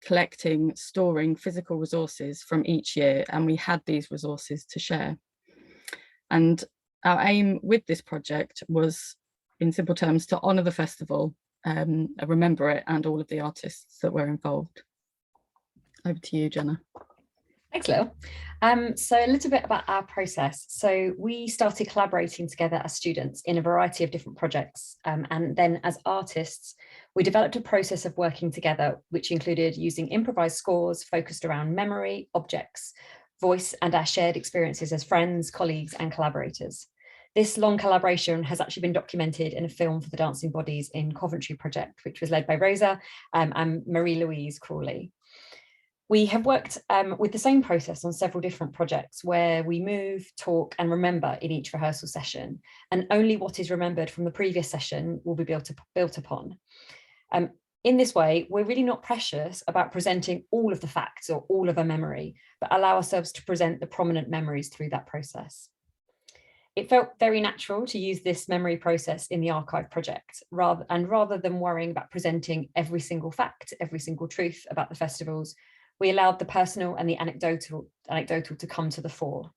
collecting, storing physical resources from each year, and we had these resources to share. And our aim with this project was, in simple terms, to honour the festival, remember it, and all of the artists that were involved. Over to you, Jenna. Thanks, Lil. So a little bit about our process. So we started collaborating together as students in a variety of different projects. And then as artists, we developed a process of working together, which included using improvised scores focused around memory, objects, voice, and our shared experiences as friends, colleagues, and collaborators. This long collaboration has actually been documented in a film for the Dancing Bodies in Coventry project, which was led by Rosa and Marie-Louise Crawley. We have worked with the same process on several different projects where we move, talk, and remember in each rehearsal session, and only what is remembered from the previous session will be built upon. In this way, we're really not precious about presenting all of the facts or all of a memory, but allow ourselves to present the prominent memories through that process. It felt very natural to use this memory process in the archive project, rather than worrying about presenting every single fact, every single truth about the festivals, we allowed the personal and the anecdotal to come to the fore.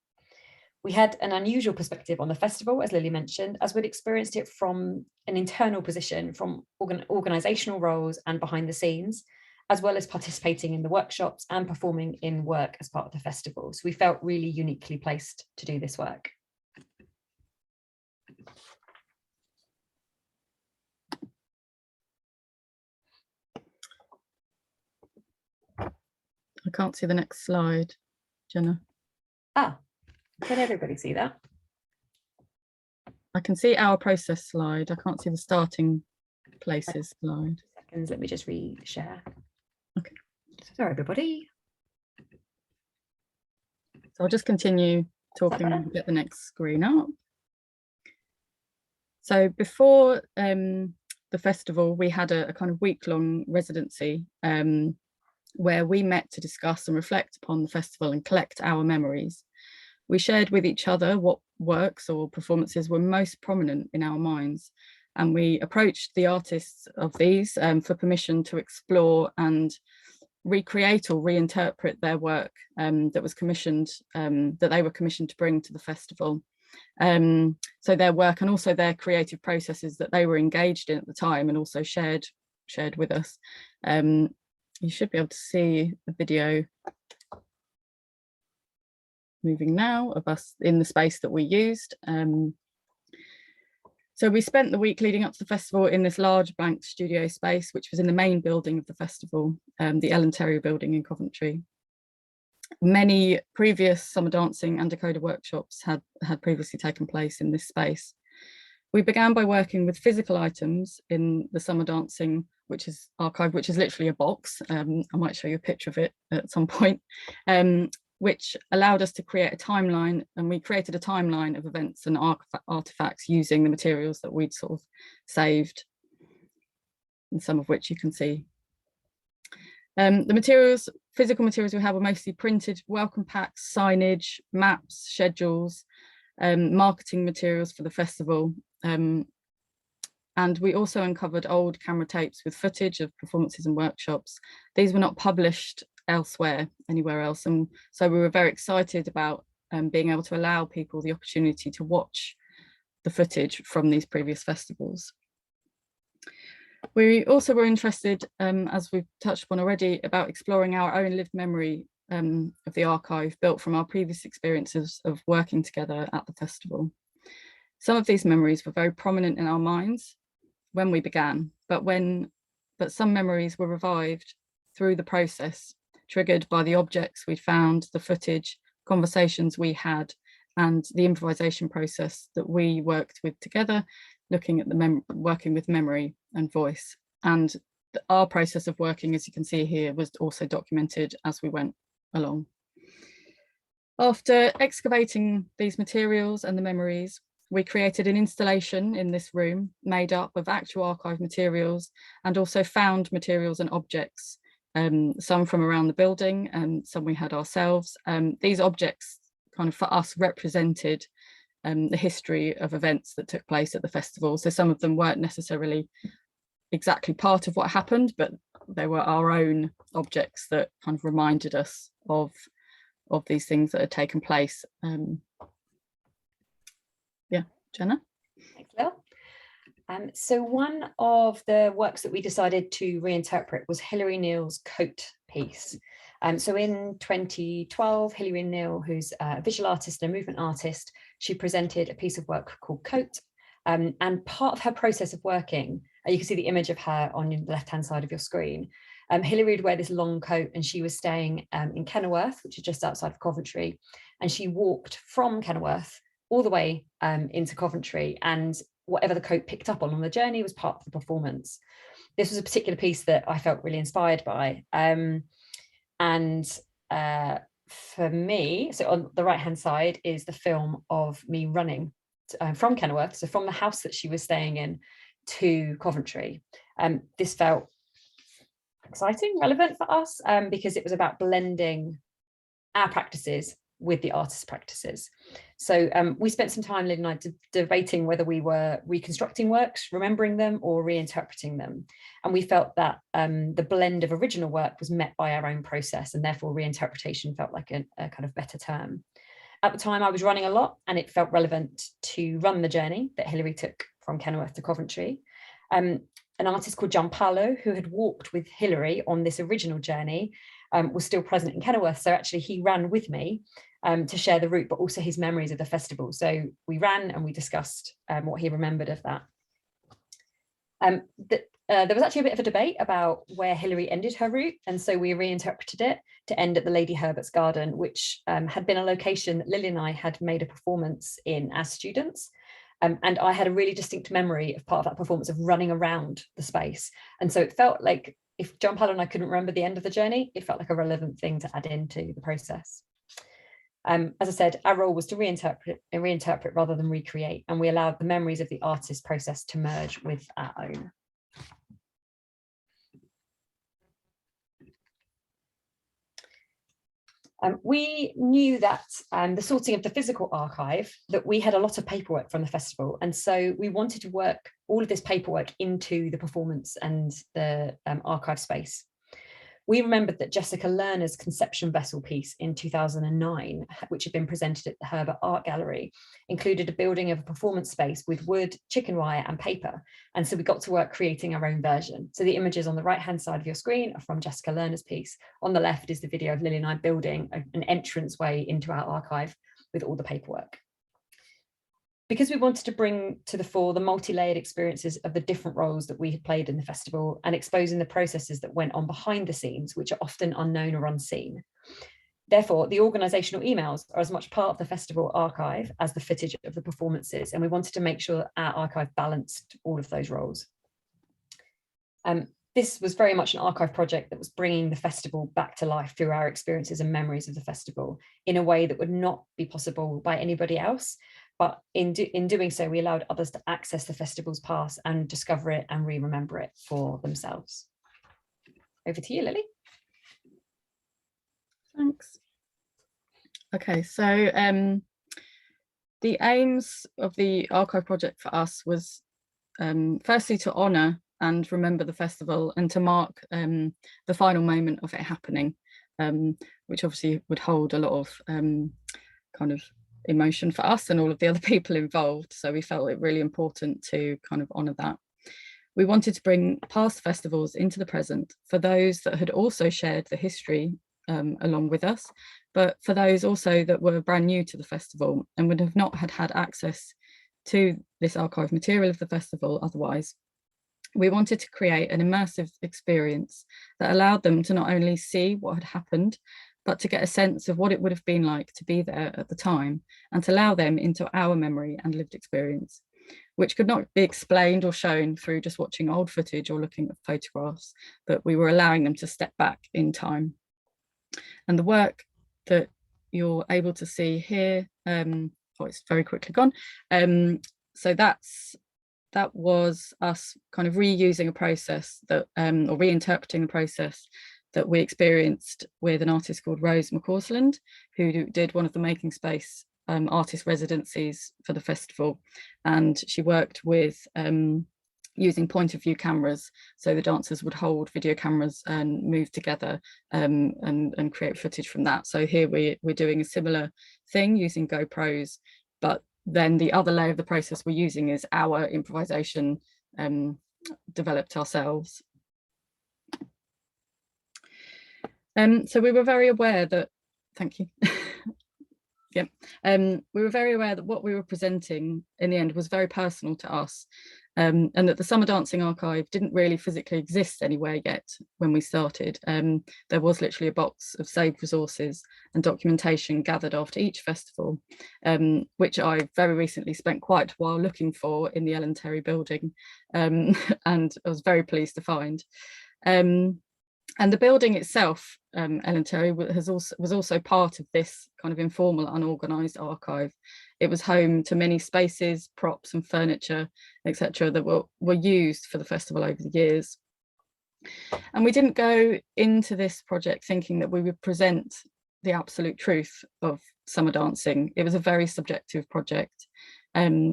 We had an unusual perspective on the festival, as Lily mentioned, as we'd experienced it from an internal position, from organisational roles and behind the scenes, as well as participating in the workshops and performing in work as part of the festival. So we felt really uniquely placed to do this work. I can't see the next slide, Jenna. Ah, can everybody see that? I can see our process slide. I can't see the starting places slide. Seconds, let me just re-share. Okay. Sorry, everybody. So I'll just continue talking and get the next screen up. So before the festival, we had a kind of week-long residency where we met to discuss and reflect upon the festival and collect our memories. We shared with each other what works or performances were most prominent in our minds, and we approached the artists of these for permission to explore and recreate or reinterpret their work that was commissioned, that they were commissioned to bring to the festival. So their work and also their creative processes that they were engaged in at the time and also shared with us. You should be able to see the video moving now of us in the space that we used. So we spent the week leading up to the festival in this large blank studio space, which was in the main building of the festival, the Ellen Terry building in Coventry. Many previous summer dancing and decoder workshops had previously taken place in this space. We began by working with physical items in the summer dancing, which is archive, which is literally a box. I might show you a picture of it at some point, which allowed us to create a timeline, and we created a timeline of events and artifacts using the materials that we'd sort of saved, and some of which you can see. The physical materials we have were mostly printed welcome packs, signage, maps, schedules, marketing materials for the festival. And we also uncovered old camera tapes with footage of performances and workshops. These were not published anywhere else. And so we were very excited about being able to allow people the opportunity to watch the footage from these previous festivals. We also were interested, as we've touched upon already, about exploring our own lived memory of the archive built from our previous experiences of working together at the festival. Some of these memories were very prominent in our minds when we began, but some memories were revived through the process, triggered by the objects we found, the footage, conversations we had, and the improvisation process that we worked with together, looking at working with memory and voice. And our process of working, as you can see here, was also documented as we went along. After excavating these materials and the memories, we created an installation in this room made up of actual archive materials and also found materials and objects, some from around the building and some we had ourselves. These objects kind of for us represented the history of events that took place at the festival. So some of them weren't necessarily exactly part of what happened, but they were our own objects that kind of reminded us of these things that had taken place. Yeah, Jenna? Thanks, Lil. So one of the works that we decided to reinterpret was Hilary Neal's coat piece. So in 2012, Hilary Neal, who's a visual artist and a movement artist, she presented a piece of work called Coat. And part of her process of working, you can see the image of her on the left-hand side of your screen. Hilary would wear this long coat, and she was staying in Kenilworth, which is just outside of Coventry. And she walked from Kenilworth all the way into Coventry, and whatever the coat picked up on the journey was part of the performance. This was a particular piece that I felt really inspired by. For me, so on the right-hand side is the film of me running from Kenilworth, so from the house that she was staying in to Coventry. This felt exciting, relevant for us, because it was about blending our practices with the artist's practices. So we spent some time, Lynn and I, debating whether we were reconstructing works, remembering them, or reinterpreting them. And we felt that the blend of original work was met by our own process, and therefore reinterpretation felt like a kind of better term. At the time, I was running a lot, and it felt relevant to run the journey that Hilary took from Kenilworth to Coventry. An artist called Gianpaolo, who had walked with Hilary on this original journey, was still present in Kenilworth. So actually he ran with me to share the route, but also his memories of the festival. So we ran and we discussed what he remembered of that. There was actually a bit of a debate about where Hilary ended her route. And so we reinterpreted it to end at the Lady Herbert's Garden, which had been a location that Lily and I had made a performance in as students. And I had a really distinct memory of part of that performance of running around the space. And so it felt like if Gianpaolo and I couldn't remember the end of the journey, it felt like a relevant thing to add into the process. As I said, our role was to reinterpret rather than recreate, and we allowed the memories of the artist process to merge with our own. We knew that the sorting of the physical archive, that we had a lot of paperwork from the festival. And so we wanted to work all of this paperwork into the performance and the archive space. We remembered that Jessica Lerner's conception vessel piece in 2009, which had been presented at the Herbert Art Gallery, included a building of a performance space with wood, chicken wire and paper. And so we got to work creating our own version. So the images on the right-hand side of your screen are from Jessica Lerner's piece. On the left is the video of Lily and I building an entranceway into our archive with all the paperwork. Because we wanted to bring to the fore the multi-layered experiences of the different roles that we had played in the festival and exposing the processes that went on behind the scenes, which are often unknown or unseen. Therefore, the organisational emails are as much part of the festival archive as the footage of the performances, and we wanted to make sure that our archive balanced all of those roles. This was very much an archive project that was bringing the festival back to life through our experiences and memories of the festival in a way that would not be possible by anybody else. But in doing so, we allowed others to access the festival's past and discover it and remember it for themselves. Over to you, Lily. Thanks. Okay, so the aims of the archive project for us was firstly to honour and remember the festival and to mark the final moment of it happening, which obviously would hold a lot of kind of emotion for us and all of the other people involved. So we felt it really important to kind of honour that. We wanted to bring past festivals into the present for those that had also shared the history along with us, but for those also that were brand new to the festival and would have not had access to this archive material of the festival otherwise. We wanted to create an immersive experience that allowed them to not only see what had happened, but to get a sense of what it would have been like to be there at the time and to allow them into our memory and lived experience, which could not be explained or shown through just watching old footage or looking at photographs, but we were allowing them to step back in time. And the work that you're able to see here, oh, it's very quickly gone. So that was us kind of reusing a process that, or reinterpreting the process that we experienced with an artist called Rose McCausland, who did one of the Making Space artist residencies for the festival. And she worked with using point of view cameras. So the dancers would hold video cameras and move together and create footage from that. So here we're doing a similar thing using GoPros, but then the other layer of the process we're using is our improvisation developed ourselves. So we were very aware that, thank you. Yeah, we were very aware that what we were presenting in the end was very personal to us, and that the Summer Dancing Archive didn't really physically exist anywhere yet when we started. There was literally a box of saved resources and documentation gathered after each festival, which I very recently spent quite a while looking for in the Ellen Terry building, and I was very pleased to find. And the building itself, Ellen Terry, was also part of this kind of informal, unorganised archive. It was home to many spaces, props and furniture, etc., that were used for the festival over the years. And we didn't go into this project thinking that we would present the absolute truth of summer dancing. It was a very subjective project,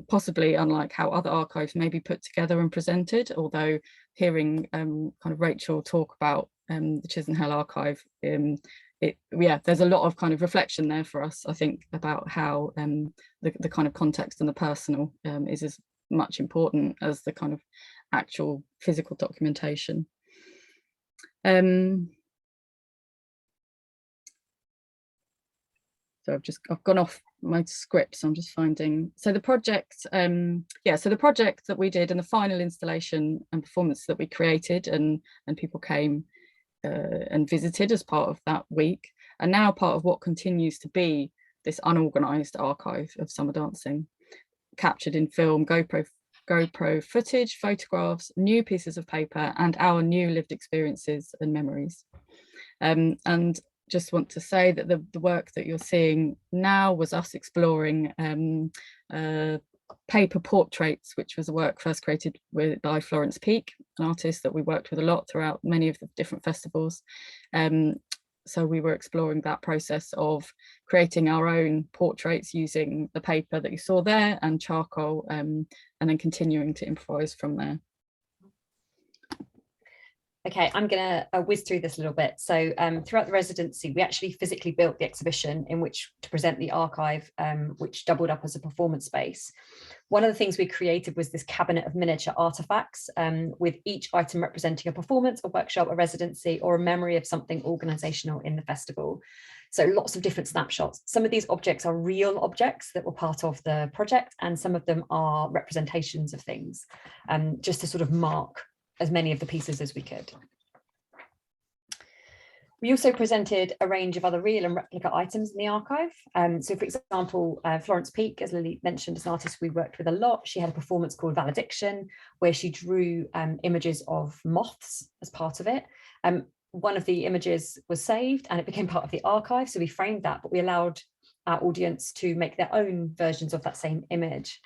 possibly unlike how other archives may be put together and presented, although hearing kind of Rachel talk about the Chisenhall archive, there's a lot of kind of reflection there for us, I think, about how the kind of context and the personal is as much important as the kind of actual physical documentation. So I've gone off my script, so I'm just finding. So the project, so the project that we did and the final installation and performance that we created and people came and visited as part of that week, are now part of what continues to be this unorganised archive of summer dancing, captured in film, GoPro footage, photographs, new pieces of paper, and our new lived experiences and memories. And just want to say that the work that you're seeing now was us exploring paper portraits, which was a work first created by Florence Pique, an artist that we worked with a lot throughout many of the different festivals. So we were exploring that process of creating our own portraits using the paper that you saw there and charcoal, and then continuing to improvise from there. Okay, I'm going to whiz through this a little bit. So throughout the residency, we actually physically built the exhibition in which to present the archive, which doubled up as a performance space. One of the things we created was this cabinet of miniature artifacts, with each item representing a performance, a workshop, a residency, or a memory of something organizational in the festival. So lots of different snapshots. Some of these objects are real objects that were part of the project, and some of them are representations of things, just to sort of mark as many of the pieces as we could. We also presented a range of other real and replica items in the archive. So for example, Florence Pique, as Lily mentioned, as an artist we worked with a lot, she had a performance called Valediction, where she drew images of moths as part of it. One of the images was saved and it became part of the archive. So we framed that, but we allowed our audience to make their own versions of that same image.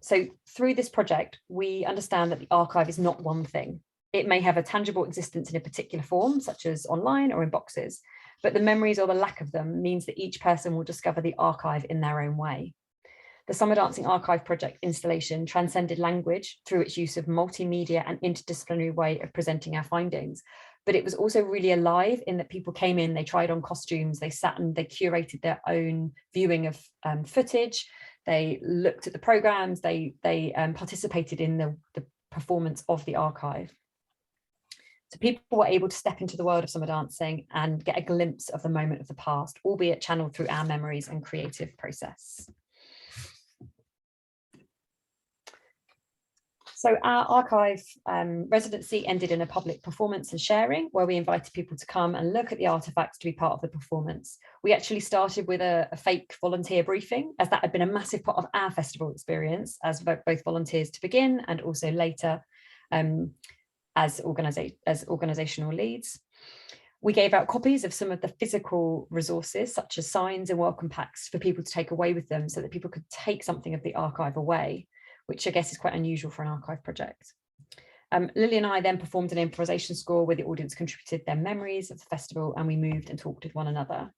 So through this project, we understand that the archive is not one thing. It may have a tangible existence in a particular form, such as online or in boxes, but the memories or the lack of them means that each person will discover the archive in their own way. The Summer Dancing Archive project installation transcended language through its use of multimedia and interdisciplinary way of presenting our findings, but it was also really alive in that people came in, they tried on costumes, they sat and they curated their own viewing of footage. They looked at the programs, they participated in the performance of the archive. So people were able to step into the world of summer dancing and get a glimpse of the moment of the past, albeit channeled through our memories and creative process. So our archive residency ended in a public performance and sharing, where we invited people to come and look at the artifacts to be part of the performance. We actually started with a fake volunteer briefing, as that had been a massive part of our festival experience as both volunteers to begin and also later as organizational leads. We gave out copies of some of the physical resources, such as signs and welcome packs, for people to take away with them so that people could take something of the archive away, which I guess is quite unusual for an archive project. Lily and I then performed an improvisation score where the audience contributed their memories of the festival and we moved and talked with one another.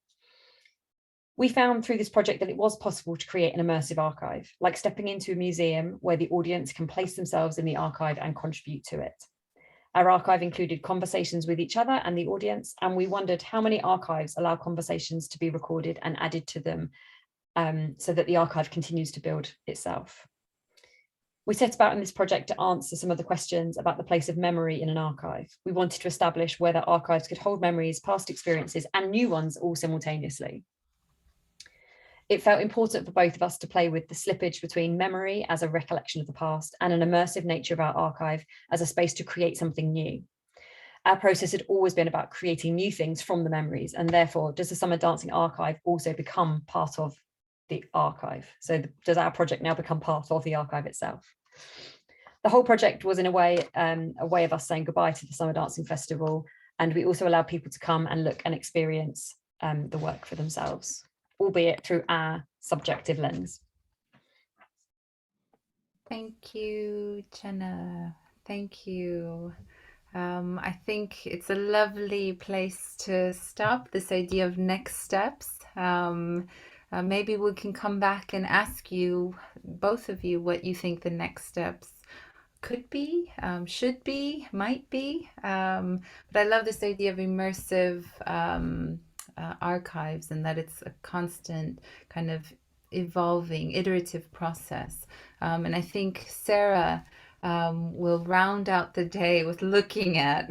We found through this project that it was possible to create an immersive archive, like stepping into a museum where the audience can place themselves in the archive and contribute to it. Our archive included conversations with each other and the audience, and we wondered how many archives allow conversations to be recorded and added to them so that the archive continues to build itself. We set about in this project to answer some of the questions about the place of memory in an archive. We wanted to establish whether archives could hold memories, past experiences, and new ones all simultaneously. It felt important for both of us to play with the slippage between memory as a recollection of the past and an immersive nature of our archive as a space to create something new. Our process had always been about creating new things from the memories, and therefore does the Summer Dancing Archive also become part of the archive? So does our project now become part of the archive itself? The whole project was in a way of us saying goodbye to the Summer Dancing Festival, and we also allowed people to come and look and experience the work for themselves, albeit through our subjective lens. Thank you, Jenna. Thank you. I think it's a lovely place to stop, this idea of next steps. Maybe we can come back and ask you, both of you, what you think the next steps could be, should be, might be. But I love this idea of immersive archives, and that it's a constant kind of evolving, iterative process. And I think Sarah will round out the day with looking at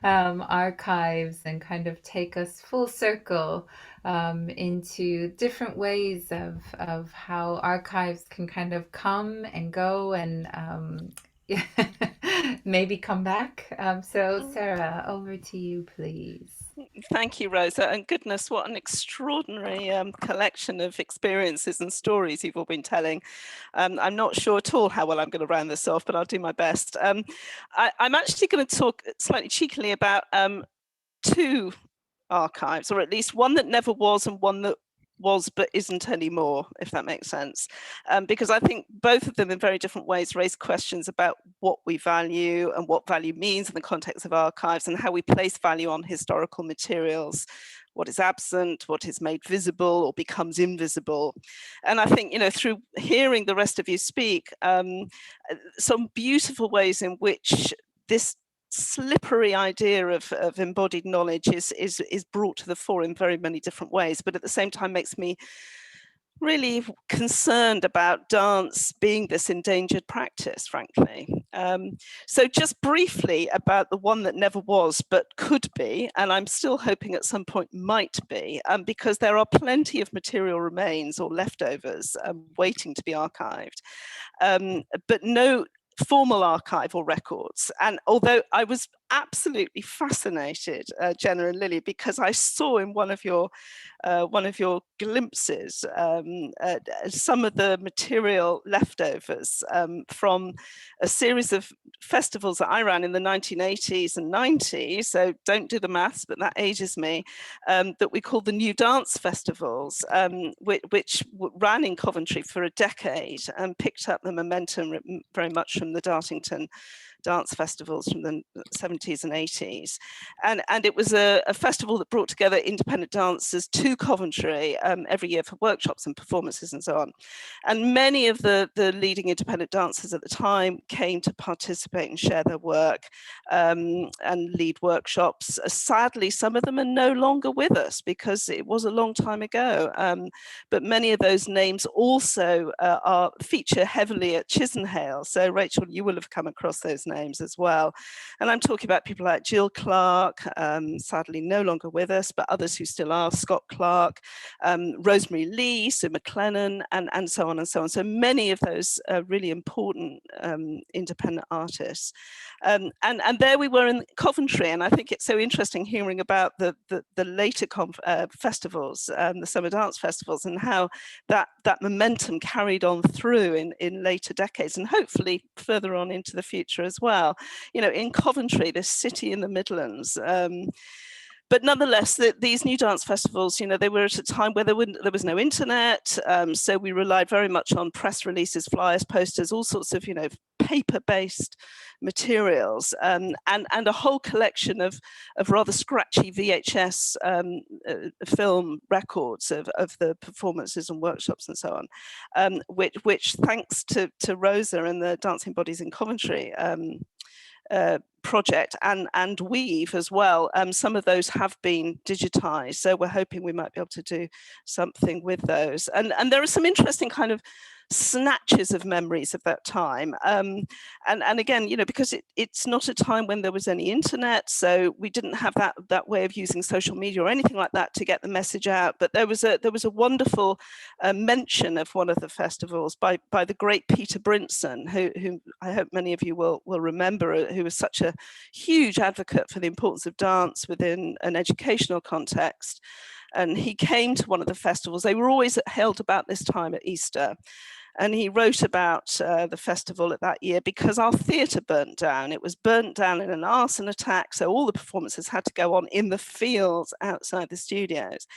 archives and kind of take us full circle into different ways of how archives can kind of come and go and maybe come back. So Sarah, over to you, please. Thank you, Rosa, and goodness, what an extraordinary collection of experiences and stories you've all been telling. I'm not sure at all how well I'm going to round this off, but I'll do my best. I'm actually going to talk slightly cheekily about two archives, or at least one that never was and one that was but isn't anymore, if that makes sense. Because I think both of them in very different ways raise questions about what we value and what value means in the context of archives, and how we place value on historical materials, what is absent, what is made visible or becomes invisible. And I think, through hearing the rest of you speak, some beautiful ways in which this slippery idea of embodied knowledge is brought to the fore in very many different ways, but at the same time makes me really concerned about dance being this endangered practice, frankly. So just briefly about the one that never was but could be, and I'm still hoping at some point might be, because there are plenty of material remains or leftovers waiting to be archived, but no formal archival records. And although I was absolutely fascinated, Jenna and Lily, because I saw in one of your glimpses some of the material leftovers from a series of festivals that I ran in the 1980s and 90s, so don't do the maths, but that ages me, that we call the New Dance Festivals, which ran in Coventry for a decade and picked up the momentum very much from the Dartington dance festivals from the 70s and 80s. And it was a festival that brought together independent dancers to Coventry every year for workshops and performances and so on. And many of the leading independent dancers at the time came to participate and share their work and lead workshops. Sadly, some of them are no longer with us because it was a long time ago. But many of those names also feature heavily at Chisenhale. So Rachel, you will have come across those names as well. And I'm talking about people like Jill Clark, sadly no longer with us, but others who still are, Scott Clark, Rosemary Lee, Sue McLennan, and so on and so on. So many of those really important independent artists. And there we were in Coventry, and I think it's so interesting hearing about the later festivals, the summer dance festivals, and how that momentum carried on through in later decades, and hopefully further on into the future as well. In Coventry, this city in the Midlands. But nonetheless, these new dance festivals, they were at a time where there was no internet. So we relied very much on press releases, flyers, posters, all sorts of, paper-based materials, and a whole collection of rather scratchy VHS film records of the performances and workshops and so on, which thanks to Rosa and the Dancing Bodies in Coventry project and Weave as well, some of those have been digitized, so we're hoping we might be able to do something with those. And there are some interesting kind of snatches of memories of that time, and again, because it's not a time when there was any internet, so we didn't have that way of using social media or anything like that to get the message out. But there was a wonderful mention of one of the festivals by the great Peter Brinson, who I hope many of you will remember, who was such a huge advocate for the importance of dance within an educational context. And he came to one of the festivals. They were always held about this time at Easter. And he wrote about the festival at that year because our theatre burnt down. It was burnt down in an arson attack, so all the performances had to go on in the fields outside the studios.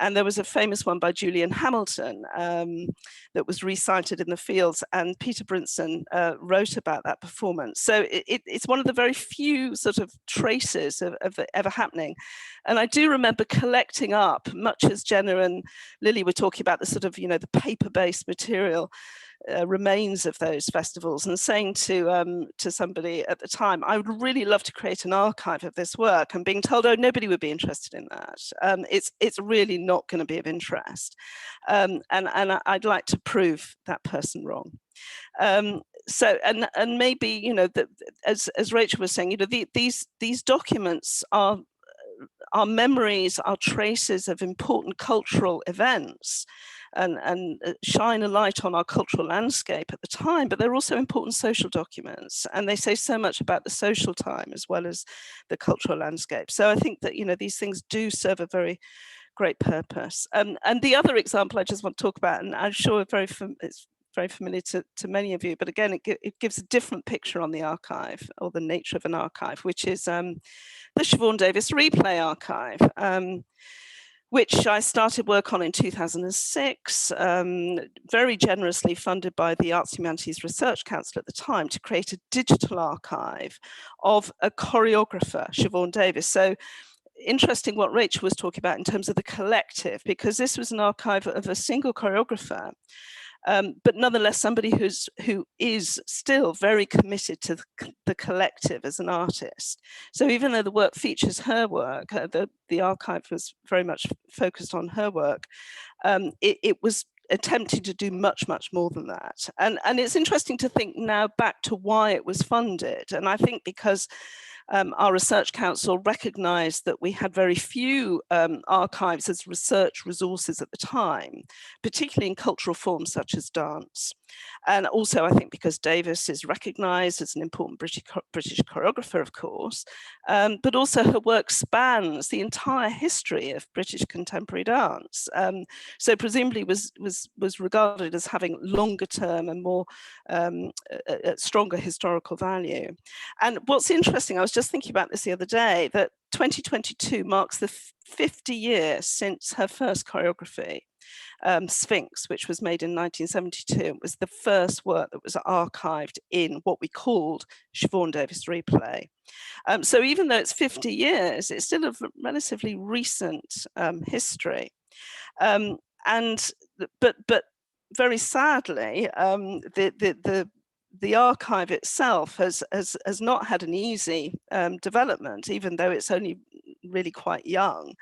And there was a famous one by Julian Hamilton that was recited in the fields, and Peter Brinson wrote about that performance. So it's one of the very few sort of traces of it ever happening. And I do remember collecting up, much as Jenna and Lily were talking about the sort of, the paper-based material remains of those festivals, and saying to somebody at the time, I would really love to create an archive of this work, and being told, oh, nobody would be interested in that. It's really not going to be of interest. And I'd like to prove that person wrong. So and maybe, that as Rachel was saying, these documents are memories, are traces of important cultural events, and shine a light on our cultural landscape at the time, but they're also important social documents, and they say so much about the social time as well as the cultural landscape. So I think that these things do serve a very great purpose. And the other example I just want to talk about, and I'm sure it's very familiar to many of you, but again, it gives a different picture on the archive, or the nature of an archive, which is the Siobhan Davis Replay Archive, which I started work on in 2006, very generously funded by the Arts Humanities Research Council at the time, to create a digital archive of a choreographer, Siobhan Davis. So interesting what Rachel was talking about in terms of the collective, because this was an archive of a single choreographer, but nonetheless somebody who is still very committed to the collective as an artist. So even though the work features her work, the archive was very much focused on her work, it was attempting to do much more than that. And it's interesting to think now back to why it was funded. And I think because our research council recognized that we had very few archives as research resources at the time, particularly in cultural forms such as dance. And also, I think because Davis is recognized as an important British choreographer, of course, but also her work spans the entire history of British contemporary dance. So presumably was regarded as having longer term and more stronger historical value. And what's interesting, I was just thinking about this the other day, that 2022 marks the 50 years since her first choreography, Sphinx, which was made in 1972. It was the first work that was archived in what we called Siobhan Davis Replay. So even though it's 50 years, it's still a relatively recent history. But very sadly, the archive itself has not had an easy development, even though it's only really quite young.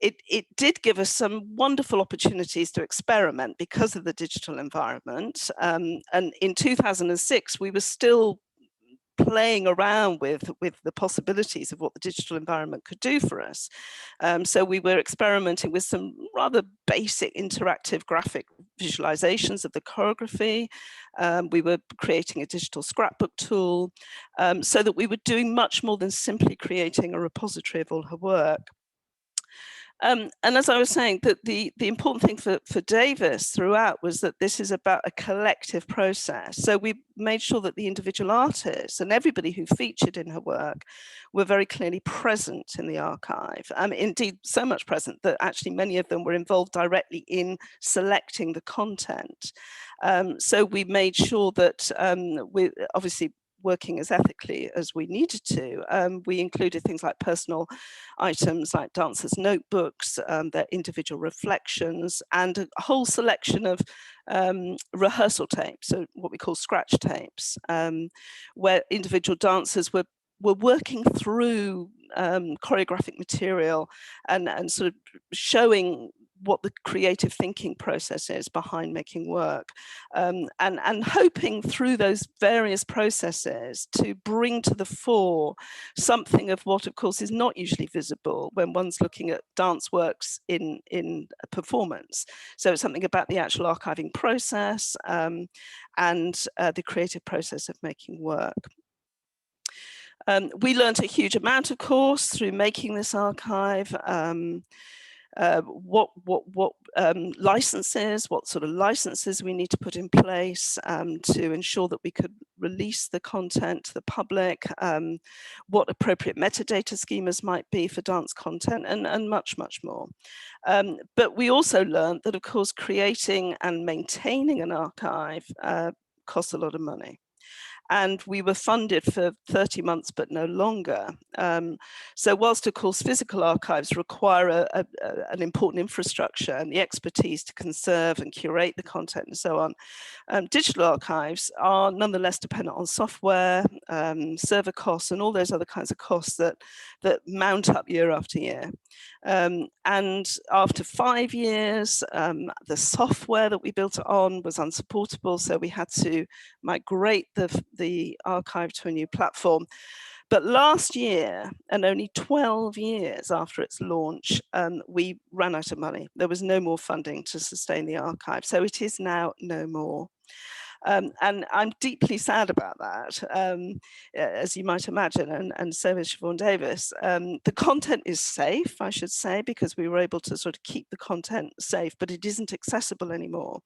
It did give us some wonderful opportunities to experiment because of the digital environment. And in 2006, we were still playing around with the possibilities of what the digital environment could do for us. So we were experimenting with some rather basic interactive graphic visualizations of the choreography. We were creating a digital scrapbook tool, so that we were doing much more than simply creating a repository of all her work. And as I was saying, that the important thing for Davis throughout was that this is about a collective process. So we made sure that the individual artists and everybody who featured in her work were very clearly present in the archive. Indeed, so much present that actually many of them were involved directly in selecting the content. So we made sure that we obviously working as ethically as we needed to. We included things like personal items like dancers' notebooks, their individual reflections, and a whole selection of rehearsal tapes, so what we call scratch tapes, where individual dancers were working through choreographic material and sort of showing what the creative thinking process is behind making work, and hoping through those various processes to bring to the fore something of what, of course, is not usually visible when one's looking at dance works in a performance. So it's something about the actual archiving process and the creative process of making work. We learned a huge amount, of course, through making this archive. What licenses, what sort of licenses we need to put in place to ensure that we could release the content to the public, what appropriate metadata schemas might be for dance content, and much more. But we also learned that, of course, creating and maintaining an archive costs a lot of money. And we were funded for 30 months, but no longer. So whilst, of course, physical archives require an important infrastructure and the expertise to conserve and curate the content and so on, digital archives are nonetheless dependent on software, server costs, and all those other kinds of costs that mount up year after year. And after 5 years, the software that we built it on was unsupportable, so we had to migrate the archive to a new platform. But last year, and only 12 years after its launch, we ran out of money. There was no more funding to sustain the archive, so it is now no more. And I'm deeply sad about that, as you might imagine, and so is Siobhan Davis. The content is safe, I should say, because we were able to sort of keep the content safe, but it isn't accessible anymore.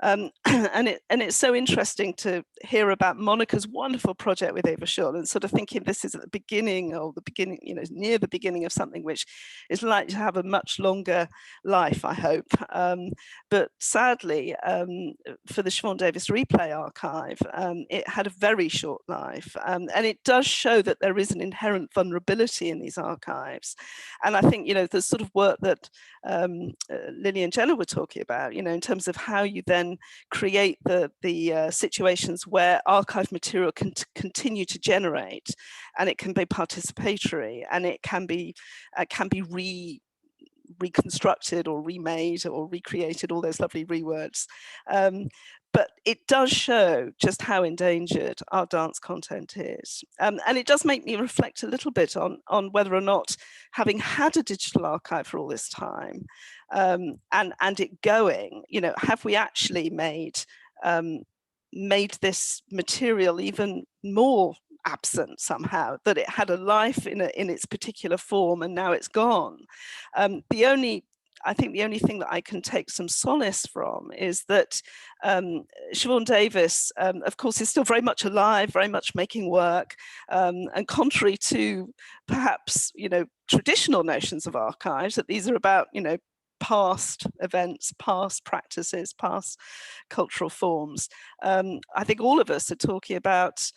And it's so interesting to hear about Monica's wonderful project with Eva Schull, and sort of thinking this is at the beginning, you know, near the beginning of something which is likely to have a much longer life, I hope. But sadly, for the Siobhan Davis Replay Archive, it had a very short life, and it does show that there is an inherent vulnerability in these archives. And I think, you know, the sort of work that Lily and Jenna were talking about, you know, in terms of how you then create the situations where archive material can continue to generate, and it can be participatory, and it can be reconstructed or remade or recreated, all those lovely rewords. But it does show just how endangered our dance content is. And it does make me reflect a little bit on whether or not, having had a digital archive for all this time, and it going, you know, have we actually made this material even more absent somehow, that it had a life in its particular form and now it's gone. I think the only thing that I can take some solace from is that Siobhan Davis, of course, is still very much alive, very much making work, and contrary to perhaps, you know, traditional notions of archives, that these are about, you know, past events, past practices, past cultural forms. I think all of us are talking about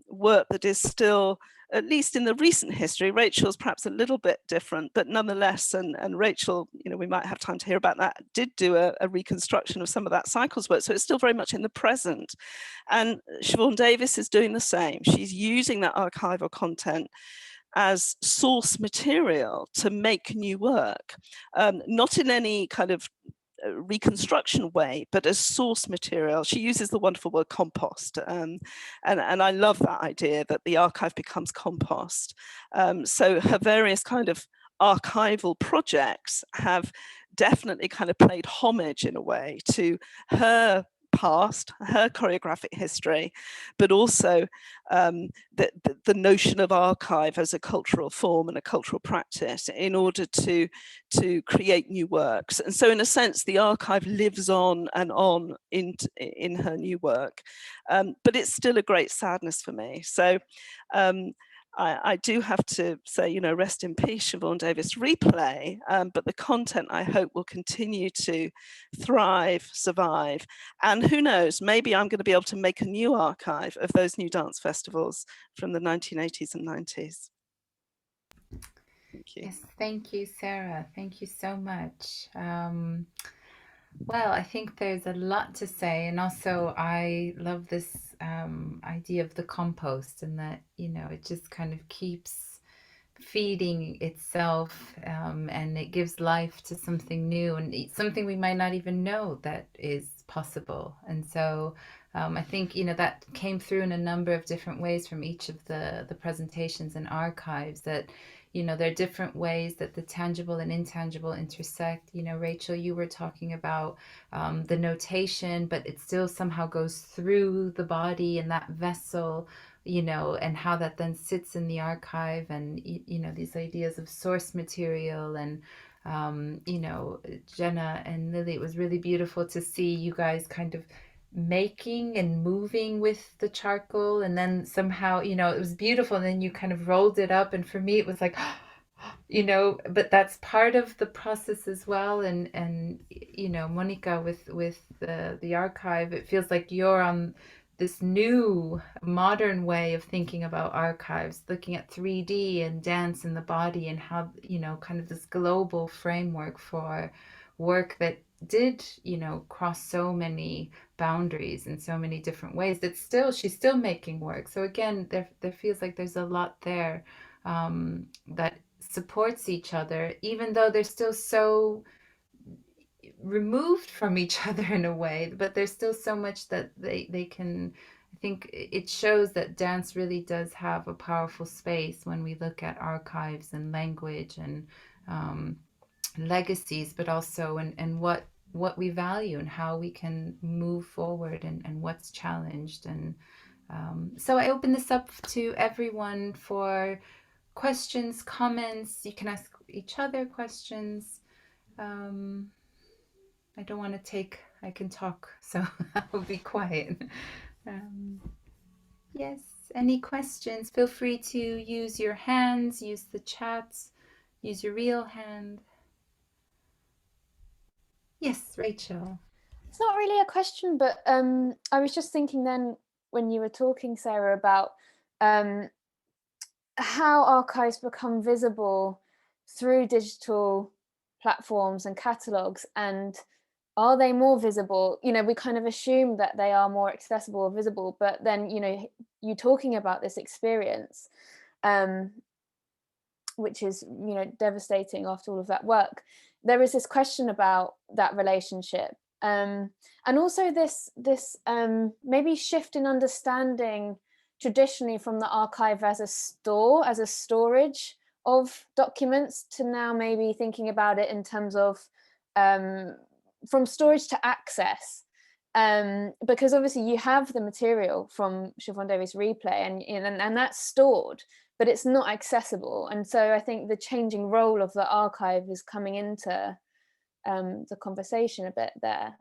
work that is still, at least in the recent history, Rachel's perhaps a little bit different, but nonetheless, and Rachel, you know, we might have time to hear about that, did do a reconstruction of some of that cycles work, so it's still very much in the present. And Siobhan Davis is doing the same. She's using that archival content as source material to make new work, not in any kind of reconstruction way, but as source material. She uses the wonderful word compost, and I love that idea that the archive becomes compost. So her various kind of archival projects have definitely kind of played homage in a way to her past, her choreographic history, but also the notion of archive as a cultural form and a cultural practice in order to create new works. And so in a sense, the archive lives on and on in her new work, but it's still a great sadness for me. So I do have to say, you know, rest in peace, Siobhan Davis Replay, but the content, I hope, will continue to thrive, survive, and who knows, maybe I'm going to be able to make a new archive of those new dance festivals from the 1980s and 90s. Thank you. Yes, thank you, Sarah. Thank you so much. Well, I think there's a lot to say, and also I love this idea of the compost, and that, you know, it just kind of keeps feeding itself, and it gives life to something new and something we might not even know that is possible. And so I think, you know, that came through in a number of different ways from each of the presentations and archives, that, you know, there are different ways that the tangible and intangible intersect. You know, Rachel, you were talking about the notation, but it still somehow goes through the body and that vessel, you know, and how that then sits in the archive, and, you know, these ideas of source material. And you know, Jenna and Lily, it was really beautiful to see you guys kind of making and moving with the charcoal, and then somehow, you know, it was beautiful, and then you kind of rolled it up, and for me it was like, you know, but that's part of the process as well. And you know, Monica, with the archive, it feels like you're on this new modern way of thinking about archives, looking at 3D and dance in the body, and how, you know, kind of this global framework for work that did, you know, cross so many boundaries in so many different ways, that still she's still making work. So again, there feels like there's a lot there that supports each other, even though they're still so removed from each other in a way, but there's still so much that they can. I think it shows that dance really does have a powerful space when we look at archives and language and legacies, but also and what we value and how we can move forward, and what's challenged. And so I open this up to everyone for questions, comments. You can ask each other questions. I don't want to take I can talk, so I will be quiet. Yes, any questions? Feel free to use your hands, use the chats, use your real hand. Yes, Rachel. It's not really a question, but I was just thinking then when you were talking, Sarah, about how archives become visible through digital platforms and catalogues, and are they more visible? You know, we kind of assume that they are more accessible or visible, but then, you know, you talking about this experience, which is, you know, devastating after all of that work, there is this question about that relationship. And also this maybe shift in understanding traditionally from the archive as a store, as a storage of documents, to now maybe thinking about it in terms of from storage to access. Because obviously you have the material from Siobhan Davies replay and that's stored, but it's not accessible. And so I think the changing role of the archive is coming into the conversation a bit there.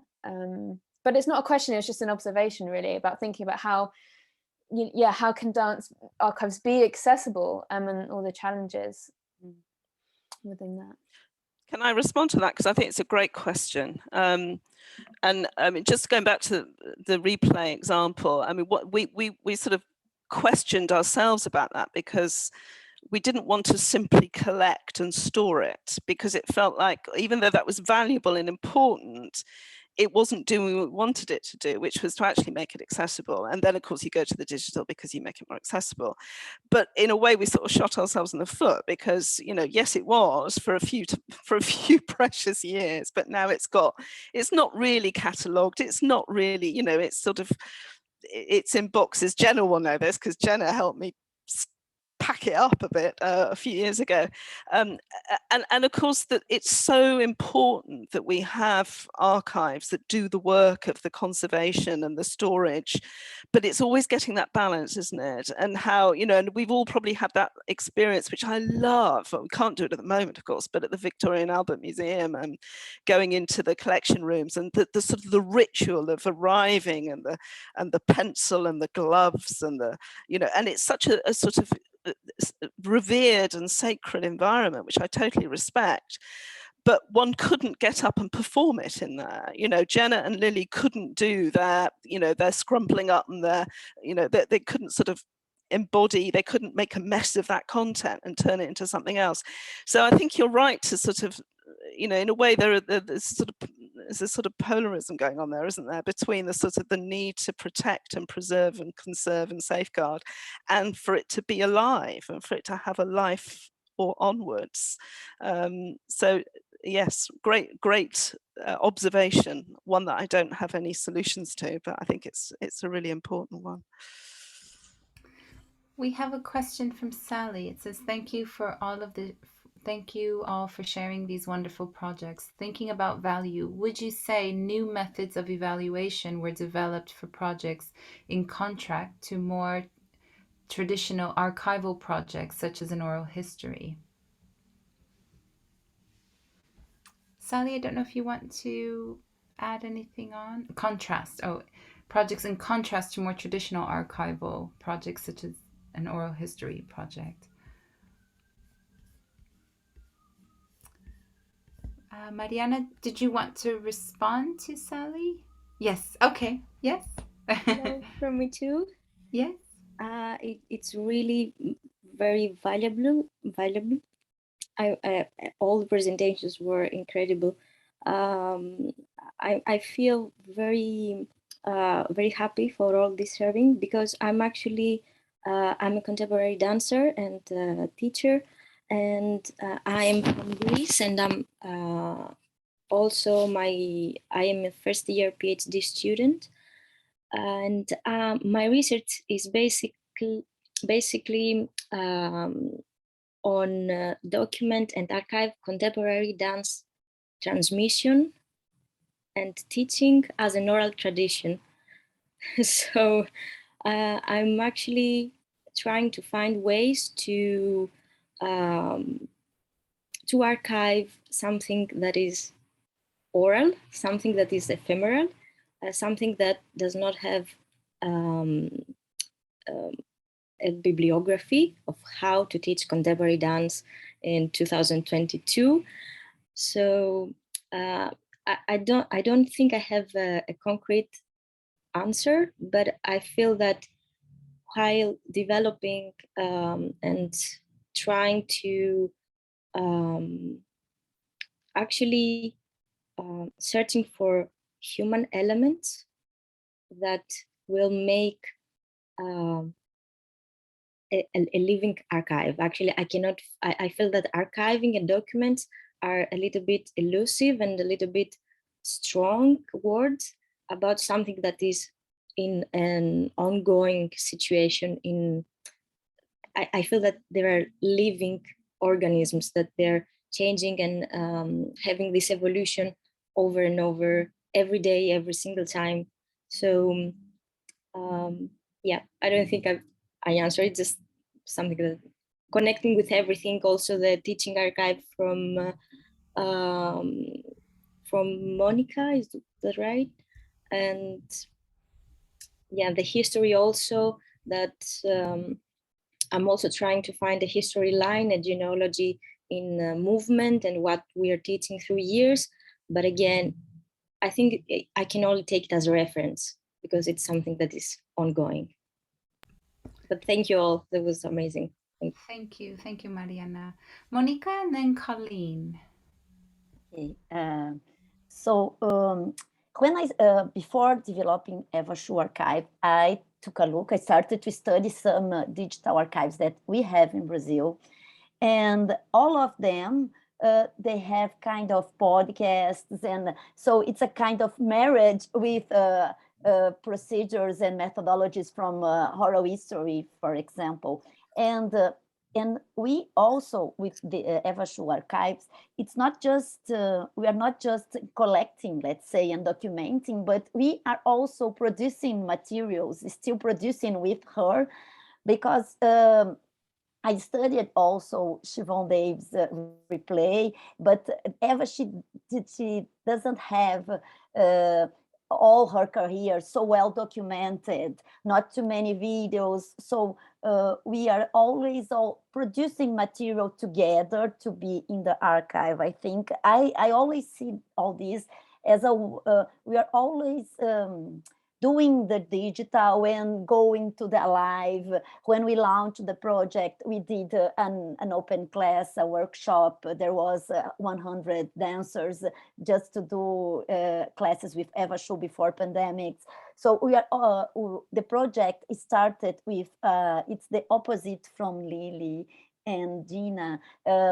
But it's not a question, it's just an observation really about thinking about how, how can dance archives be accessible and all the challenges within that. Can I respond to that? Because I think it's a great question. And I mean, just going back to the replay example, I mean, what we sort of questioned ourselves about that, because we didn't want to simply collect and store it, because it felt like, even though that was valuable and important, it wasn't doing what we wanted it to do, which was to actually make it accessible. And then of course you go to the digital because you make it more accessible. But in a way we sort of shot ourselves in the foot, because, you know, yes, it was for a few precious years, but now it's not really catalogued. It's not really, you know, it's sort of, it's in boxes. Jenna will know this because Jenna helped me pack it up a bit a few years ago, and of course that it's so important that we have archives that do the work of the conservation and the storage, but it's always getting that balance, isn't it? And how, you know, and we've all probably had that experience, which I love. We can't do it at the moment, of course, but at the Victoria and Albert Museum, and going into the collection rooms, and the sort of the ritual of arriving, and the pencil and the gloves and the, you know, and it's such a sort of revered and sacred environment, which I totally respect, but one couldn't get up and perform it in there. You know, Jenna and Lily couldn't do that, you know, their scrumpling up and their, you know, they couldn't sort of embody, they couldn't make a mess of that content and turn it into something else. So I think you're right to sort of, you know, in a way there's a sort of polarism going on there, isn't there, between the sort of the need to protect and preserve and conserve and safeguard, and for it to be alive and for it to have a life or onwards. So yes, great observation, one that I don't have any solutions to, but I think it's a really important one. We have a question from Sally. It says, thank you all for sharing these wonderful projects. Thinking about value, would you say new methods of evaluation were developed for projects in contrast to more traditional archival projects such as an oral history? Sally, I don't know if you want to add anything on. Projects in contrast to more traditional archival projects such as an oral history project. Mariana, did you want to respond to Sally? Yes. Okay. Yes. Hello, from me too. Yes. It's really very valuable. All the presentations were incredible. I feel very happy for all this sharing, because I'm actually I'm a contemporary dancer and teacher, and I'm from Greece, and I'm also I am a first year PhD student, and my research is basically on document and archive contemporary dance transmission and teaching as an oral tradition. So I'm actually trying to find ways to archive something that is oral, something that is ephemeral, something that does not have a bibliography of how to teach contemporary dance in 2022. So I don't think I have a concrete answer, but I feel that while developing and trying to actually searching for human elements that will make a living archive. Actually, I feel that archiving and documents are a little bit elusive and a little bit strong words about something that is in an ongoing situation. I feel that there are living organisms, that they're changing and having this evolution over and over every day, every single time. So yeah, I don't think I answered. It's just something that connecting with everything. Also, the teaching archive from Monica, is that right? And yeah, the history also that I'm also trying to find a history line, a genealogy in movement and what we are teaching through years. But again, I think I can only take it as a reference because it's something that is ongoing. But thank you all. That was amazing. Thank you, Mariana. Monica, and then Colleen. Okay. So when before developing Evashu Archive, I took a look. I started to study some digital archives that we have in Brazil, and all of them they have kind of podcasts, and so it's a kind of marriage with procedures and methodologies from oral history, for example, and we also, with the Evashu archives, it's not just, we are not just collecting, let's say, and documenting, but we are also producing materials, still producing with her, because I studied also Siobhan Dave's replay, but Eva, she doesn't have all her career so well documented, not too many videos. So we are always all producing material together to be in the archive. I think I always see all this as we are always doing the digital and going to the live. When we launched the project, we did an open class, a workshop. There was 100 dancers just to do classes with Evashu before pandemics. So we are the project started with it's the opposite from Lily and Gina.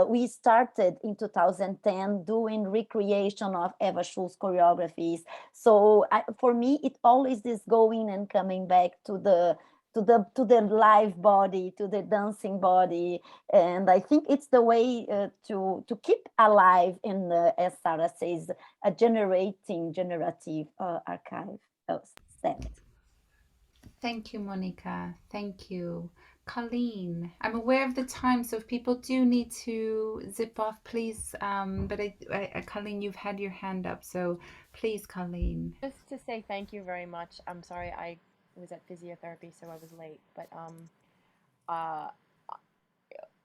We started in 2010 doing recreation of Evashu's choreographies. So for me, it always is going and coming back to the live body, to the dancing body, and I think it's the way to keep alive in, as Sarah says, a generative archive. Set. Thank you, Monica. Thank you. Colleen, I'm aware of the time, so if people do need to zip off, please. But Colleen, you've had your hand up, so please, Colleen. Just to say thank you very much. I'm sorry I was at physiotherapy, so I was late. But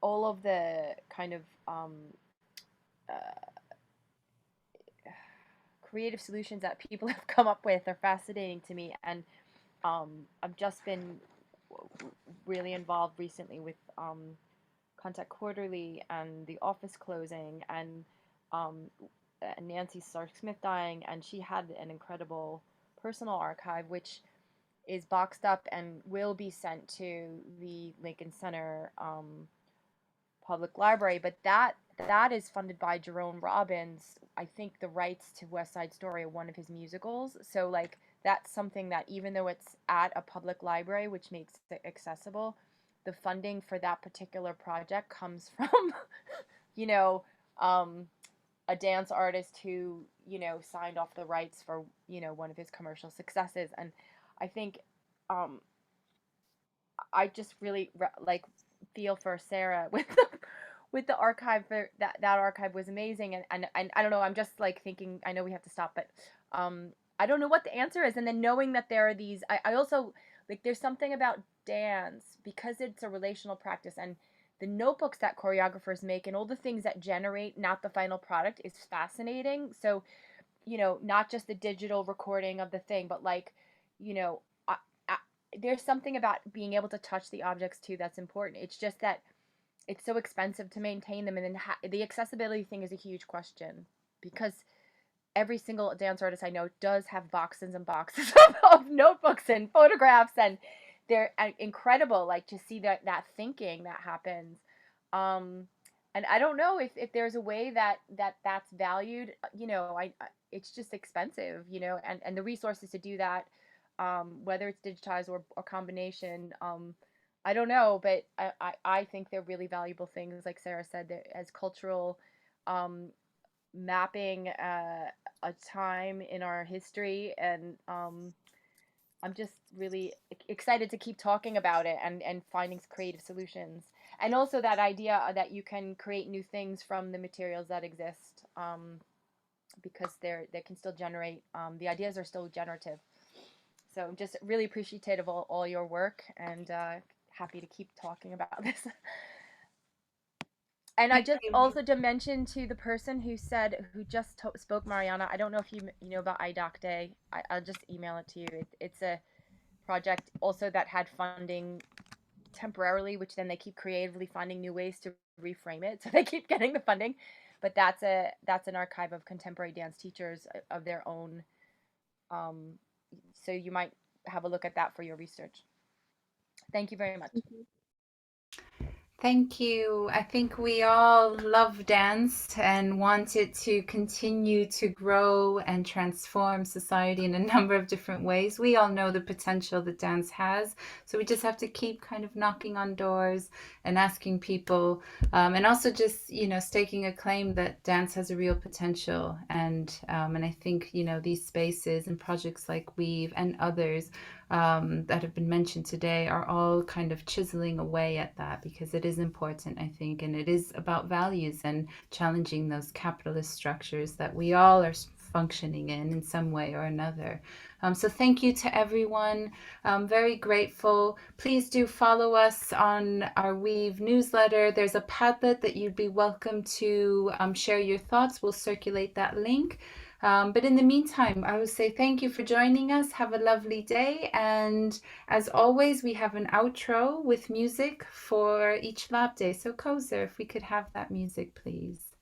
all of the kind of creative solutions that people have come up with are fascinating to me, and I've just been really involved recently with Contact Quarterly and the office closing, and Nancy Stark-Smith dying, and she had an incredible personal archive which is boxed up and will be sent to the Lincoln Center Public Library, but that is funded by Jerome Robbins. I think the rights to West Side Story are one of his musicals, so like that's something that even though it's at a public library, which makes it accessible, the funding for that particular project comes from, you know, a dance artist who, you know, signed off the rights for, you know, one of his commercial successes. And I think I just really like feel for Sarah with the archive, that archive was amazing. And I don't know, I'm just like thinking, I know we have to stop, but I don't know what the answer is. And then knowing that there are these, I also like, there's something about dance, because it's a relational practice, and the notebooks that choreographers make and all the things that generate not the final product is fascinating. So, you know, not just the digital recording of the thing, but like, you know, I, there's something about being able to touch the objects too that's important. It's just that it's so expensive to maintain them, and then the accessibility thing is a huge question, because every single dance artist I know does have boxes and boxes of notebooks and photographs, and they're incredible, like, to see that thinking that happens. And I don't know if there's a way that's valued. You know, it's just expensive, you know, and the resources to do that, whether it's digitized or combination. I don't know, but I think they're really valuable things, like Sarah said, as cultural, mapping a time in our history. And I'm just really excited to keep talking about it and finding creative solutions. And also that idea that you can create new things from the materials that exist, because they can still generate, the ideas are still generative. So I'm just really appreciative of all your work, and happy to keep talking about this. And I just also to mention to the person who just spoke, Mariana, I don't know if you know about LabDay. I'll just email it to you. It's a project also that had funding temporarily, which then they keep creatively finding new ways to reframe it, so they keep getting the funding. But that's an archive of contemporary dance teachers of their own. So you might have a look at that for your research. Thank you very much. Thank you. I think we all love dance and want it to continue to grow and transform society in a number of different ways. We all know the potential that dance has, so we just have to keep kind of knocking on doors and asking people, and also just, you know, staking a claim that dance has a real potential. And I think, you know, these spaces and projects like Weave and others that have been mentioned today are all kind of chiseling away at that, because it is important, I think, and it is about values and challenging those capitalist structures that we all are functioning in some way or another. So thank you to everyone. I'm very grateful. Please do follow us on our Weave newsletter. There's a Padlet that you'd be welcome to share your thoughts. We'll circulate that link. But in the meantime, I would say thank you for joining us. Have a lovely day. And as always, we have an outro with music for each lab day. So Kozer, if we could have that music, please.